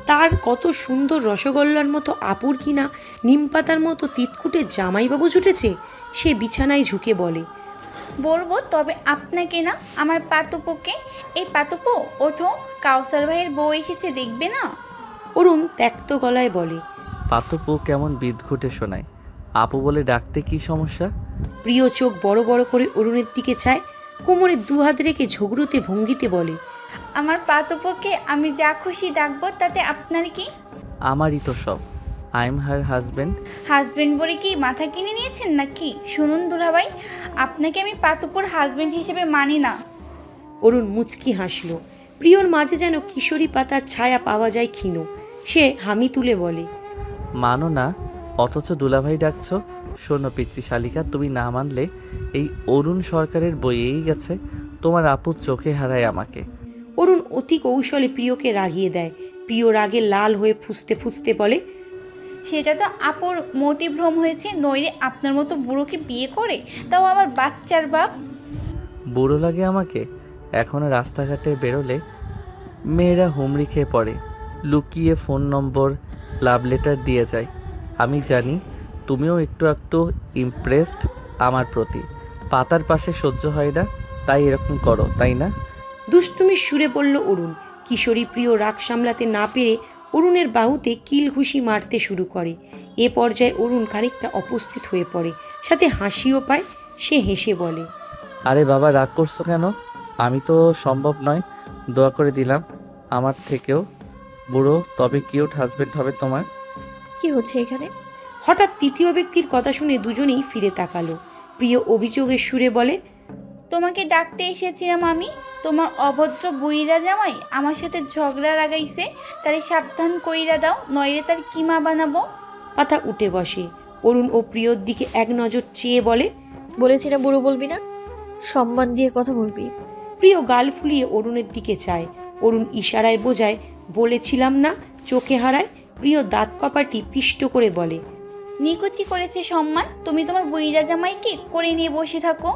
তার কত সুন্দর রসগোল্লার মতো আপুর কিনা নিমপাতার মতো তিতকুটে জামাইবাবু জুটেছে। সে বিছানায় ঝুঁকে বলে, বলবো, তবে আপনাকে না, আমার পাতুপুকে। এই পাতুপু, ওঠো, কাউসার ভাইয়ের বউ এসেছে, দেখবে না? অরুণ ত্যক্ত গলায় বলে। পাতপু কেমন বিদঘুটে শোনায়। আপু বলে ডাকতে কি সমস্যা? প্রিয় চোখ বড় বড় করে অরুণের দিকে চায়, কোমরে দুহাত রেখে ঝগড়ুতে ভঙ্গিতে বলে, আমার পাতুপুকে আমি যা খুশি ডাকবো, তাতে আপনার কি? আমারই তো সব। I am her husband. Husband বলে কি মাথা কিনে নিয়েছেন নাকি? শুনুন দুলাভাই, আপনাকে আমি পাতুপুর হাজবেন্ড হিসেবে মানি না। অরুণ মুচকি হাসল। প্রিয়র মাঝে যেন কিশোরী পাতার ছায়া পাওয়া যায় ক্ষীণ। সে হামি তুলে বলে, মানো না, অথচ দুলাভাই ডাকছো। শোনো পিচ্চি শালিকা, তুমি না মানলে এই অরুণ সরকারের বইয়েই গেছে। তোমার আপু চোখে হারায় আমাকে। অরুণ অতি কৌশলে প্রিয়কে রাগিয়ে দেয়। প্রিয় রাগে লাল হয়ে ফুঁসতে ফুঁসতে বলে, সেটা তো আপুর মতিভ্রম হয়েছে, নইলে আপনার মতো বুড়োকে বিয়ে করে, তাও আবার বাচ্চার বাপ। বুড়ো লাগে আমাকে? এখনো রাস্তাঘাটে বেরোলে মেয়েরা হুমড়ি খেয়ে পড়ে, লুকিয়ে ফোন নম্বর, লাভ লেটার দিয়ে যায়। আমি জানি তুমিও একটু একটু ইমপ্রেসড আমার প্রতি। পাতার পাশে সহ্য হয় না, তাই এরকম করো, তাই না? দুষ্টুমির সুরে বলল অরুণ। কিশোরী প্রিয় রাগ সামলাতে না পেরে অরুণের বাহুতে কিল ঘুষি মারতে শুরু করে। এ পর্যায়ে অরুণ খানিকটা অপস্থিত হয়ে পড়ে, সাথে হাসিও পায়। সে হেসে বলে, আরে বাবা, রাগ করছো কেন? আমি তো সম্ভব নয়, দোয়া করে দিলাম আমার থেকেও বুড়ো তবে কিউট হাজবেন্ড হবে তোমার। কি হচ্ছে এখানে? হঠাৎ তৃতীয় ব্যক্তির কথা শুনে দুজনেই ফিরে তাকালো। প্রিয় অভিযোগের সুরে বলে, তোমাকে ডাকতে এসেছিলাম আমি। তোমার অভদ্র বুইরা জামাই আমার সাথে ঝগড়া লাগাইছে, তারে সাবধান কইরা দাও, নইলে তার কিমা বানাবো। পাতা উঠে বসে। অরুণ ও প্রিয়র দিকে এক নজর চেয়ে বলে, বলেছি না বুড়ো বলবি না, সম্মান দিয়ে কথা বলবি। প্রিয় গাল ফুলিয়ে অরুণের দিকে চায়। অরুণ ইশারায় বোঝায়, বলেছিলাম না, চোখে হারায়। প্রিয় দাঁত কপাটি পিষ্ট করে বলে, নিকুচি করেছে সম্মান, তুমি তোমার বুইরা জামাইকে করে নিয়ে বসে থাকো।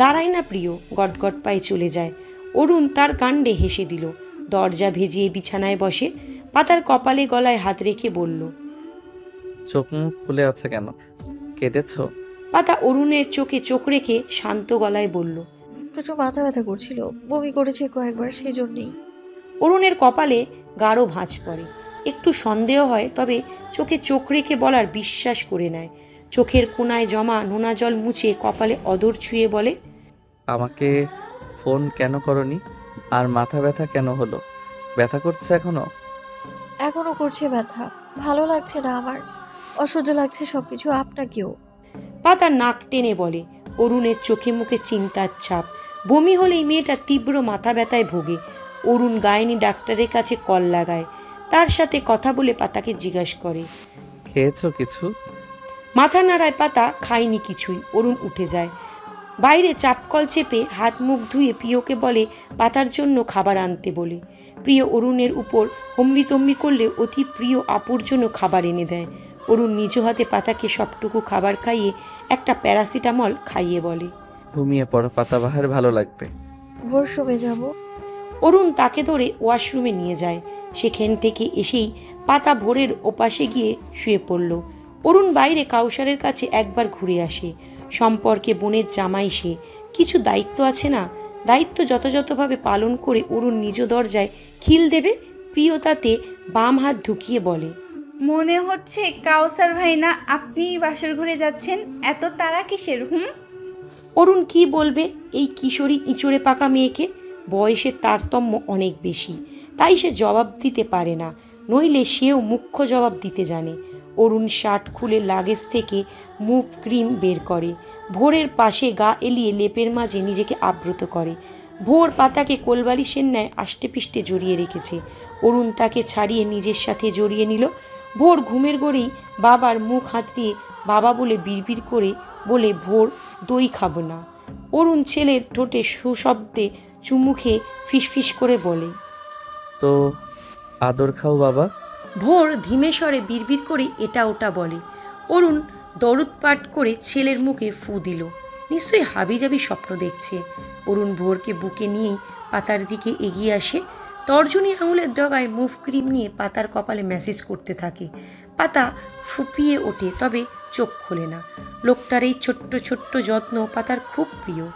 দাঁড়ায় না প্রিয়, গটগট পায়ে চলে যায়। অরুণ তার কাণ্ডে হেসে দিল। দরজা ভেজিয়ে বিছানায় বসে পাতার কপালে গলায় হাত রেখে বলল, চোখ মুখ ফুলে আছে কেন? কেঁদেছ? পাতা অরুণের চোখে চোখ রেখে শান্ত গলায় বলল, প্রচুর মাথা ব্যথা করছিল, বমি করেছে কয়েকবার, সেজন্যই। অরুণের কপালে গাঢ় ভাঁজ পড়ে। একটু সন্দেহ হয়, তবে চোখে চোখ রেখে বলার বিশ্বাস করে নেয়। চোখের কোণায় জমা নোনা জল মুছে কপালে অদর ছুঁয়ে বলে, আমাকে ফোন কেন করনি? আর মাথা ব্যথা কেন হলো? ব্যথা করছে এখনো? এখনো করছে ব্যথা, ভালো লাগছে না আমার, অসহ্য লাগছে সবকিছু, আপনাকেও। পাতা নাক টেনে বলে। অরুণের চোখে মুখে চিন্তার ছাপ। বমি হলেই মেয়েটা তীব্র মাথা ব্যথায় ভোগে। অরুণ গাইনি ডাক্তারের কাছে কল লাগায়। তার সাথে কথা বলে পাতাকে জিজ্ঞাসা করে। খেয়েছো কিছু? মাথা নাড়ায় পাতা, খায়নি কিছুই। অরুণ উঠে যায়। বাইরে চাপকল চেপে হাত মুখ ধুয়ে প্রিয়কে বলে পাতার জন্য খাবার আনতে বলে। প্রিয় অরুণের উপর হম্বিতম্বি করলে অতি প্রিয় আপুর জন্য খাবার এনে দেয়। অরুণ নিজ হাতে পাতাকে সবটুকু খাবার খাইয়ে একটা প্যারাসিটামল খাইয়ে বলে, ঘুমিয়ে পড়ো পাতাবাহার, ভালো লাগবে। ওয়াশরুমে যাব। অরুণ তাকে ধরে ওয়াশরুমে নিয়ে যায়। সেখান থেকে এসেই পাতা ভোরের ওপাশে গিয়ে শুয়ে পড়ল। অরুণ বাইরে কাউসারের কাছে একবার ঘুরে আসে। সম্পর্কে বোনের জামাই সে, কিছু দায়িত্ব আছে না? দায়িত্ব যথাযথভাবে পালন করে অরুণ নিজ দরজায় খিল দেবে। প্রিয় তাতে বাম হাত ঢুকিয়ে বলে, মনে হচ্ছে কাউসার ভাই না আপনিই বাসর ঘুরে যাচ্ছেন, এত তারা কিসের? অরুণ কি বলবে এই কিশোরী ইঁচড়ে পাকা মেয়েকে? বয়সের তারতম্য অনেক বেশি, তাই সে জবাব দিতে পারে না, নইলে সেও মুখ্য জবাব দিতে জানে। অরুণ শার্ট খুলে লাগেজ থেকে মুভ ক্রিম বের করে। ভোরের পাশে গা এলিয়ে লেপের মাঝে নিজেকে আবৃত করে। ভোর পাতাকে কোলবালিশের ন্যায় আষ্টেপৃষ্টে জড়িয়ে রেখেছে। অরুণ তাকে ছাড়িয়ে নিজের সাথে জড়িয়ে নিল। ভোর ঘুমের ঘোরেই বাবার মুখ হাতড়িয়ে বাবা বলে বিড়বিড় করে বলে, ভোর দই খাবো না। অরুণ ছেলের ঠোঁটে সুশব্দে চুমু খেয়ে ফিসফিস করে বলে, তো আদর খাও বাবা। ভোর ধীমে স্বরে বিড়বিড় করে এটা ওটা বলে। অরুণ দরুদ পাঠ করে ছেলের মুখে ফু দিল। নিশ্চয়ই হাবিজাবি স্বপ্ন দেখছে। অরুণ ভোরকে বুকে নিয়েই পাতার দিকে এগিয়ে আসে। তর্জনী আঙুলের ডগায় মুভ ক্রিম নিয়ে পাতার কপালে ম্যাসেজ করতে থাকে। পাতা ফুপিয়ে ওঠে, তবে চোখ খোলে না। লোকটার এই ছোট্ট ছোট্ট যত্ন পাতার খুব প্রিয়।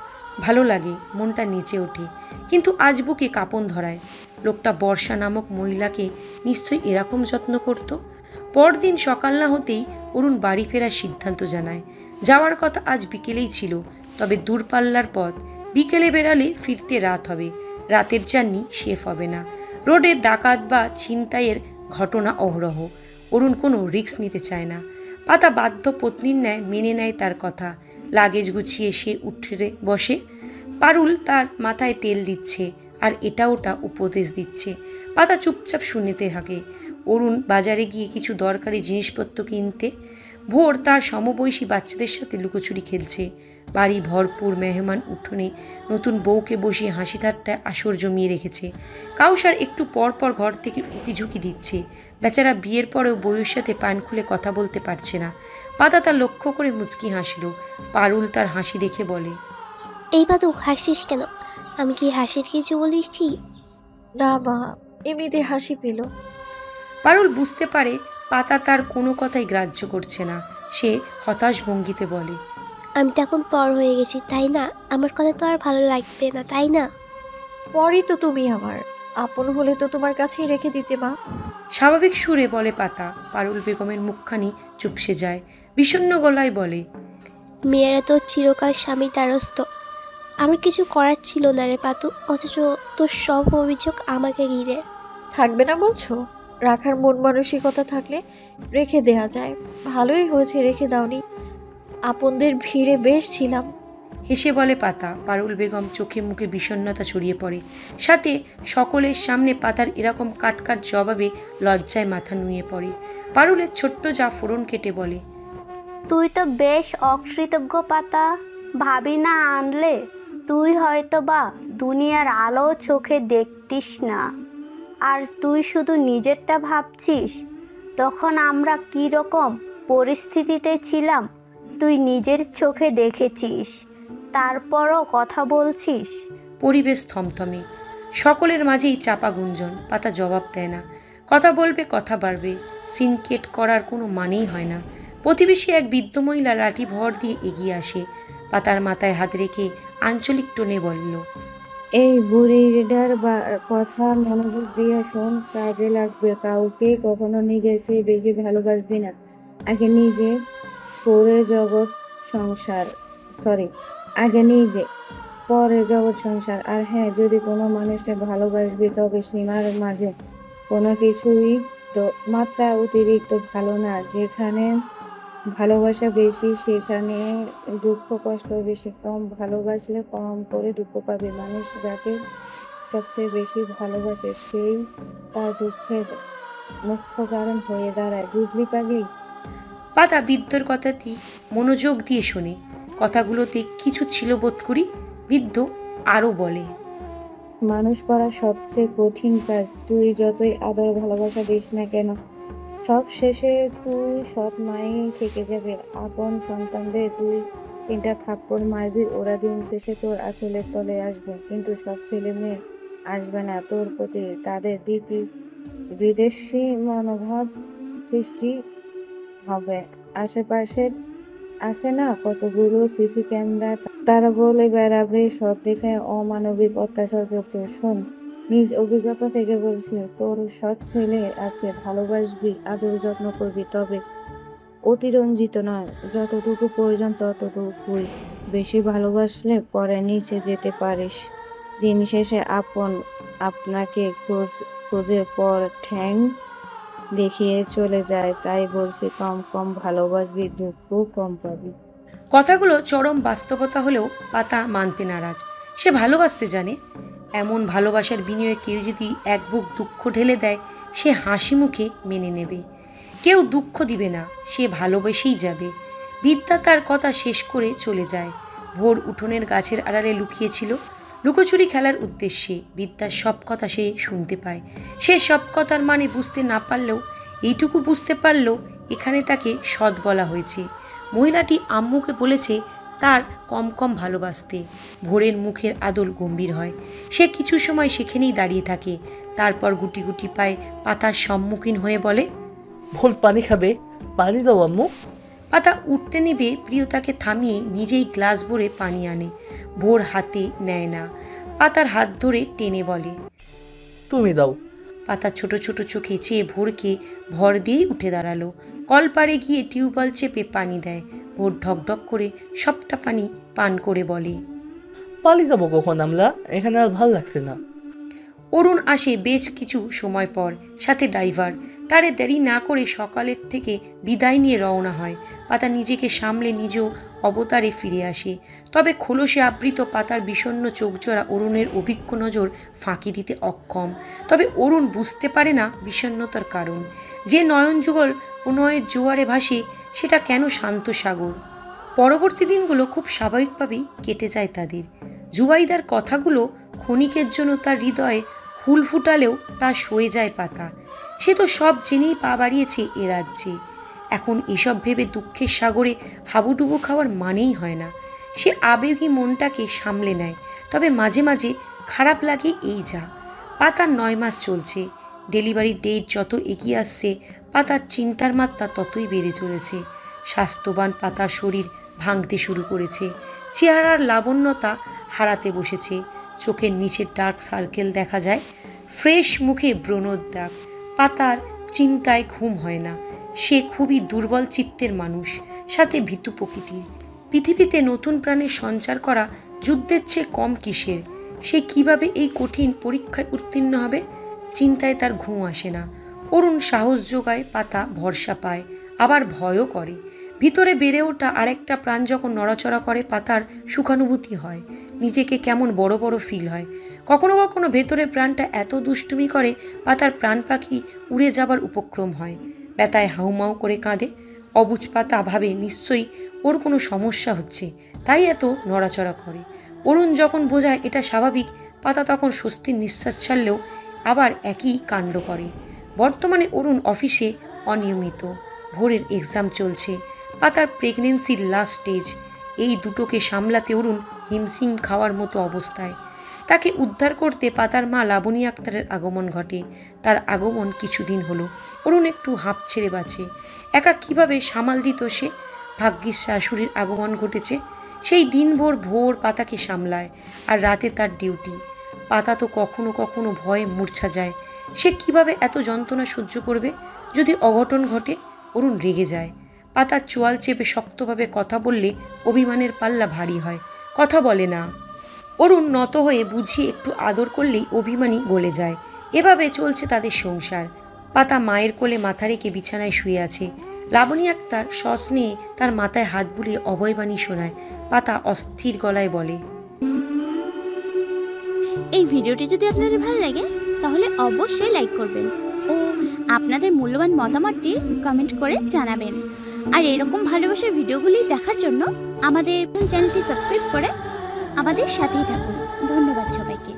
ভালো লাগে, মনটা নেচে ওঠে। কিন্তু আজ বুকে কাঁপন ধরায়। লোকটা বর্ষা নামক মহিলাকে নিশ্চয়ই এরকম যত্ন করত। পরদিন সকাল না হতেই অরুণ বাড়ি ফেরার সিদ্ধান্ত জানায়। যাওয়ার কথা আজ বিকেলেই ছিল, তবে দূরপাল্লার পথ। বিকেলে বেরালে ফিরতে রাত হবে। রাতের জার্নি সেফ হবে না। রোডে ডাকাত বা ছিনতাইয়ের ঘটনা অহরহ। অরুণ কোনো রিস্ক নিতে চায় না। পাতা বাধ্য পত্নীর ন্যায় মেনে নেয় তার কথা। লাগেজ গুছিয়ে সে উঠে বসে। পারুল তার মাথায় তেল দিচ্ছে আর এটা ওটা উপদেশ দিচ্ছে। পাতা চুপচাপ শুনতে থাকে। অরুণ বাজারে গিয়ে কিছু দরকারি জিনিসপত্র কিনতে। ভোর তার সমবয়সী বাচ্চাদের সাথে লুকোচুরি খেলছে। বাড়ি ভরপুর মেহমান, উঠোনে নতুন বউকে বসিয়ে হাসি ঠাট্টায় আসর জমিয়ে রেখেছে। কাউসার একটু পর পর ঘর থেকে উকিঝুঁকি দিচ্ছে। বেচারা বিয়ের পরেও বউয়ের সাথে পান খুলে কথা বলতে পারছে না। পাতা তা লক্ষ্য করে মুচকি হাসল। পারুল তার হাসি দেখে বলে, এই বাদু হাসিস কেন? আমি কি হাসির কিছু বলেছি? না মা, এমনিতে হাসি পেল। পারুল বুঝতে পারে পাতা তার কোনো কথাই গ্রাহ্য করছে না। সে হতাশ ভঙ্গিতে বলে, আমি তো এখন পর হয়ে গেছি, তাই না? আমার কথা তো আর ভালো লাগবে না, তাই না? পরই তো তুমি আমার, আপন হলে তো তোমার কাছেই রেখে দিতে মা। স্বাভাবিক সুরে বলে পাতা। পারুল বেগমের মুখখানি চুপসে যায়। বিষণ্ণ গলায় বলে, মেয়েরা তো চিরকাল স্বামী দ্বারস্থ। আমার কিছু করার ছিল না রে পাতু, অথচ তোর সব অভিযোগ আমাকে ঘিরে। থাকবে না বলছো? রাখার মন মানসিকতা থাকলে রেখে দেয়া যায়। ভালোই হয়েছে রেখে দাওনি, আপনদের ভিড়ে বেশ ছিলাম। হেসে বলে পাতা। পারুল বেগম চোখে মুখে বিষণ্ণতা ছড়িয়ে পড়ে। সাথে সকলের সামনে পাতার এরকম কাটকাট জবাবে লজ্জায় মাথা নুয়ে পড়ে। পারুলের ছোট্ট যা ফোড়ন কেটে বলে, তুই তো বেশ অকৃতজ্ঞ পাতা, ভাবি না আনলে তুই হয়তো বা দুনিয়ার আলো চোখে দেখতিস না, আর তুই শুধু নিজেরটা ভাবছিস। তখন আমরা কী রকম পরিস্থিতিতে ছিলাম তুই নিজের চোখে দেখেছিস, তারপরও কথা বলছিস। পরিবেশ থমথমে। সকলের মাঝেই চাপা গুঞ্জন। পাতা জবাব দেয় না। কথা বলবে, কথা বাড়বে, সিনকেট করার কোনো মানেই হয় না। প্রতিবেশী এক বৃদ্ধ মহিলা লাঠি ভর দিয়ে এগিয়ে আসে। পাতার মাথায় হাত রেখে আঞ্চলিক টোনে বলল, এই বুড়িটার কথা মনোযোগ দিয়ে শোন, কাজে লাগবে। কাউকে কখনো নিজের চেয়ে বেশি ভালোবাসবি না। আগে নিজে পরে জগৎ সংসার আগে নিজে পরে জগৎ সংসার। আর হ্যাঁ, যদি কোনো মানুষকে ভালোবাসবি তবে সীমার মাঝে কোনো কিছুই মাত্রা অতিরিক্ত ভালো না। যেখানে ভালোবাসা বেশি সেখানে দুঃখ কষ্ট বেশি। কম ভালোবাসলে কম করে দুঃখ পাবে। মানুষ যাকে সবচেয়ে বেশি ভালোবাসে সেই তার দুঃখের মুখ্য কারণ হয়ে দাঁড়ায়। বুঝলি পাগলি? পাতা বৃদ্ধর কথাটি মনোযোগ দিয়ে শোনে। কথাগুলোতে কিছু ছিল বোধ করি। বৃদ্ধ আরও বলে, মানুষ করা সবচেয়ে কঠিন কাজ। তুই যতই আদর ভালোবাসা দিস না কেন, সব শেষে তুই সৎ মায়েই থেকে যাবে। আপন সন্তানদের তুই 3টা থাপ্পড় মারবি, ওরা দিন শেষে তোর আঁচলের তলে আসবে। কিন্তু সব ছেলে মেয়ে আসবে না তোর প্রতি। তাদের বিদেশি মনোভাব সৃষ্টি হবে। আশেপাশের আছে না কতগুলো সিসি ক্যামেরা, তারা বলে বেড়াবে সৎ দেখে অমানবিক অত্যাচার করছে। শোন, নিজ অভিজ্ঞতা থেকে বলছি, তোর সৎ ছেলে আছে, ভালোবাসবি, আদর যত্ন করবি, তবে অতিরঞ্জিত নয়। যতটুকু প্রয়োজন ততটুকুই। বেশি ভালোবাসলে পরে নিচে যেতে পারিস। দিন শেষে আপনাকে খোঁজে পর ঠ্যাং দেখিয়ে চলে যায়। তাই বলছি, কম ভালোবাসবি, দুঃখ কম পাবি। কথাগুলো চরম বাস্তবতা হলেও পাতা মানতে নারাজ। সে ভালোবাসতে জানে। এমন ভালোবাসার বিনিময়ে কেউ যদি এক বুক দুঃখ ঢেলে দেয়, সে হাসি মুখে মেনে নেবে। কেউ দুঃখ দিবে না, সে ভালোবেসেই যাবে। বিদ্যা তার কথা শেষ করে চলে যায়। ভোর উঠোনের গাছের আড়ালে লুকিয়েছিল লুকোচুরি খেলার উদ্দেশ্যে। বিদ্যার সব কথা সে শুনতে পায়। সে সব কথার মানে বুঝতে না পারলেও এইটুকু বুঝতে পারল, এখানে তাকে সৎ বলা হয়েছে। মহিলাটি আম্মুকে বলেছে তার কম ভালোবাসতে। ভোরের মুখের আদল গম্ভীর হয়। সে কিছু সময় সেখানেই দাঁড়িয়ে থাকে। তারপর গুটি গুটি পায়ে পাতার সম্মুখীন হয়ে বলে, ভোর পানি খাবে? পানি দাও আম্মু। পাতা উঠতে নেবে প্রিয়তাকে থামিয়ে নিজেই গ্লাস ভরে পানি আনে। ভোর হাতে নেয় না। পাতার হাত ধরে টেনে বলে, তুমি দাও। পাতা ছোট ছোট চোখে চেয়ে ভোরকে ভর দিয়েই উঠে দাঁড়ালো। কল পাড়ে গিয়ে টিউবওয়েল চেপে পানি দেয়। ভোর ঢকঢক করে সবটা পানি পান করে বলে, পালিয়ে যাবো কখন আমরা? এখানে আর ভাল লাগছে না। অরুণ আসে বেশ কিছু সময় পর, সাথে ড্রাইভার। তারে দেরি না করে সকালের থেকে বিদায় নিয়ে রওনা হয়। পাতা নিজেকে সামলে নিজ অবতারে ফিরে আসে। তবে খোলসে আবৃত পাতার বিষণ্ণ চোখজোড়া অরুণের অভিজ্ঞ নজর ফাঁকি দিতে অক্ষম। তবে অরুণ বুঝতে পারে না বিষণ্ণতার কারণ। যে নয়ন যুগল প্রণয়ের জোয়ারে ভাসে, সেটা কেন শান্ত সাগর। পরবর্তী দিনগুলো খুব স্বাভাবিকভাবেই কেটে যায় তাদের। জুবাইদার কথাগুলো ক্ষণিকের জন্য তার হৃদয়ে হুল ফুটালেও তা সয়ে যায় পাতা। সে তো সব জেনেই পা বাড়িয়েছে এ রাজ্যে। এখন এসব ভেবে দুঃখের সাগরে হাবুডুবু খাওয়ার মানেই হয় না। সে আবেগী মনটাকে সামলে নেয়। তবে মাঝে মাঝে খারাপ লাগে এই যা। পাতার 9 মাস চলছে। ডেলিভারি ডেট যত এগিয়ে আসছে, পাতার চিন্তার মাত্রা ততই বেড়ে চলেছে। স্বাস্থ্যবান পাতার শরীর ভাঙতে শুরু করেছে। চেহারার লাবণ্যতা হারাতে বসেছে। চোখের নিচে ডার্ক সার্কেল দেখা যায়। ফ্রেশ মুখে ব্রণর দাগ। পাতার চিন্তায় ঘুম হয় না। সে খুবই দুর্বল চিত্তের মানুষ, সাথে ভীতু প্রকৃতির। পৃথিবীতে নতুন প্রাণের সঞ্চার করা যুদ্ধের চেয়ে কম কিসের। সে কিভাবে এই কঠিন পরীক্ষায় উত্তীর্ণ হবে, চিন্তায় তার ঘুম আসে না। অরুণ সাহস যোগায়, পাতা ভরসা পায়, আবার ভয়ও করে। ভিতরে বেড়ে ওঠা আরেকটা প্রাণ যখন নড়াচড়া করে, পাতার সুখানুভূতি হয়। নিজেকে কেমন বড় বড় ফিল হয়। কখনো কখনো ভেতরে প্রাণটা এত দুষ্টুমি করে, পাতার প্রাণ পাখি উড়ে যাবার উপক্রম হয়। ব্যথায় হাউমাউ করে কাঁদে। অবুঝ পাতা ভাবে নিশ্চয়ই ওর কোনো সমস্যা হচ্ছে, তাই এত নড়াচড়া করে। অরুণ যখন বোঝায় এটা স্বাভাবিক, পাতা তখন স্বস্তির নিঃশ্বাস ছাড়লেও আবার একই কাণ্ড করে। বর্তমানে অরুণ অফিসে অনিয়মিত। ভোরের এক্সাম চলছে। পাতার প্রেগনেন্সির লাস্ট স্টেজ। এই দুটোকে সামলাতে অরুণ হিমশিম খাওয়ার মতো অবস্থায়। তাকে উদ্ধার করতে পাতার মা লাবণী আক্তারের আগমন ঘটে। তার আগমন কিছুদিন হলো। অরুণ একটু হাঁপ ছেড়ে বাঁচে। একা কিভাবে সামাল দিত সে। ভাগ্যিস শাশুড়ির আগমন ঘটেছে। সেই দিনভর ভোর পাতাকে সামলায়, আর রাতে তার ডিউটি। পাতা তো কখনো কখনো ভয়ে মূর্ছা যায়। সে কিভাবে এত যন্ত্রণা সহ্য করবে? যদি অঘটন ঘটে? অরুণ রেগে যায়। পাতার চোয়াল চেপে শক্তভাবে কথা বললে অভিমানের পাল্লা ভারী হয়, কথা বলে না। অরুণ নত হয়ে বুঝিয়ে একটু আদর করলেই অভিমানী গলে যায়। এভাবে চলছে তাদের সংসার। পাতা মায়ের কোলে মাথা রেখে বিছানায় শুয়ে আছে। লাবণী আক্তার সস্নেহে তার মাথায় হাত বুলিয়ে অভয়বাণী শোনায়। পাতা অস্থির গলায় বলে, এই ভিডিওটি যদি আপনাদের ভালো লাগে তাহলে অবশ্যই লাইক করবেন ও আপনাদের মূল্যবান মতামতটি কমেন্ট করে জানাবেন। আর এরকম ভালোবাসার ভিডিওগুলি দেখার জন্য আমাদের চ্যানেলটি সাবস্ক্রাইব করে আমাদের সাথেই থাকুন। ধন্যবাদ সবাইকে।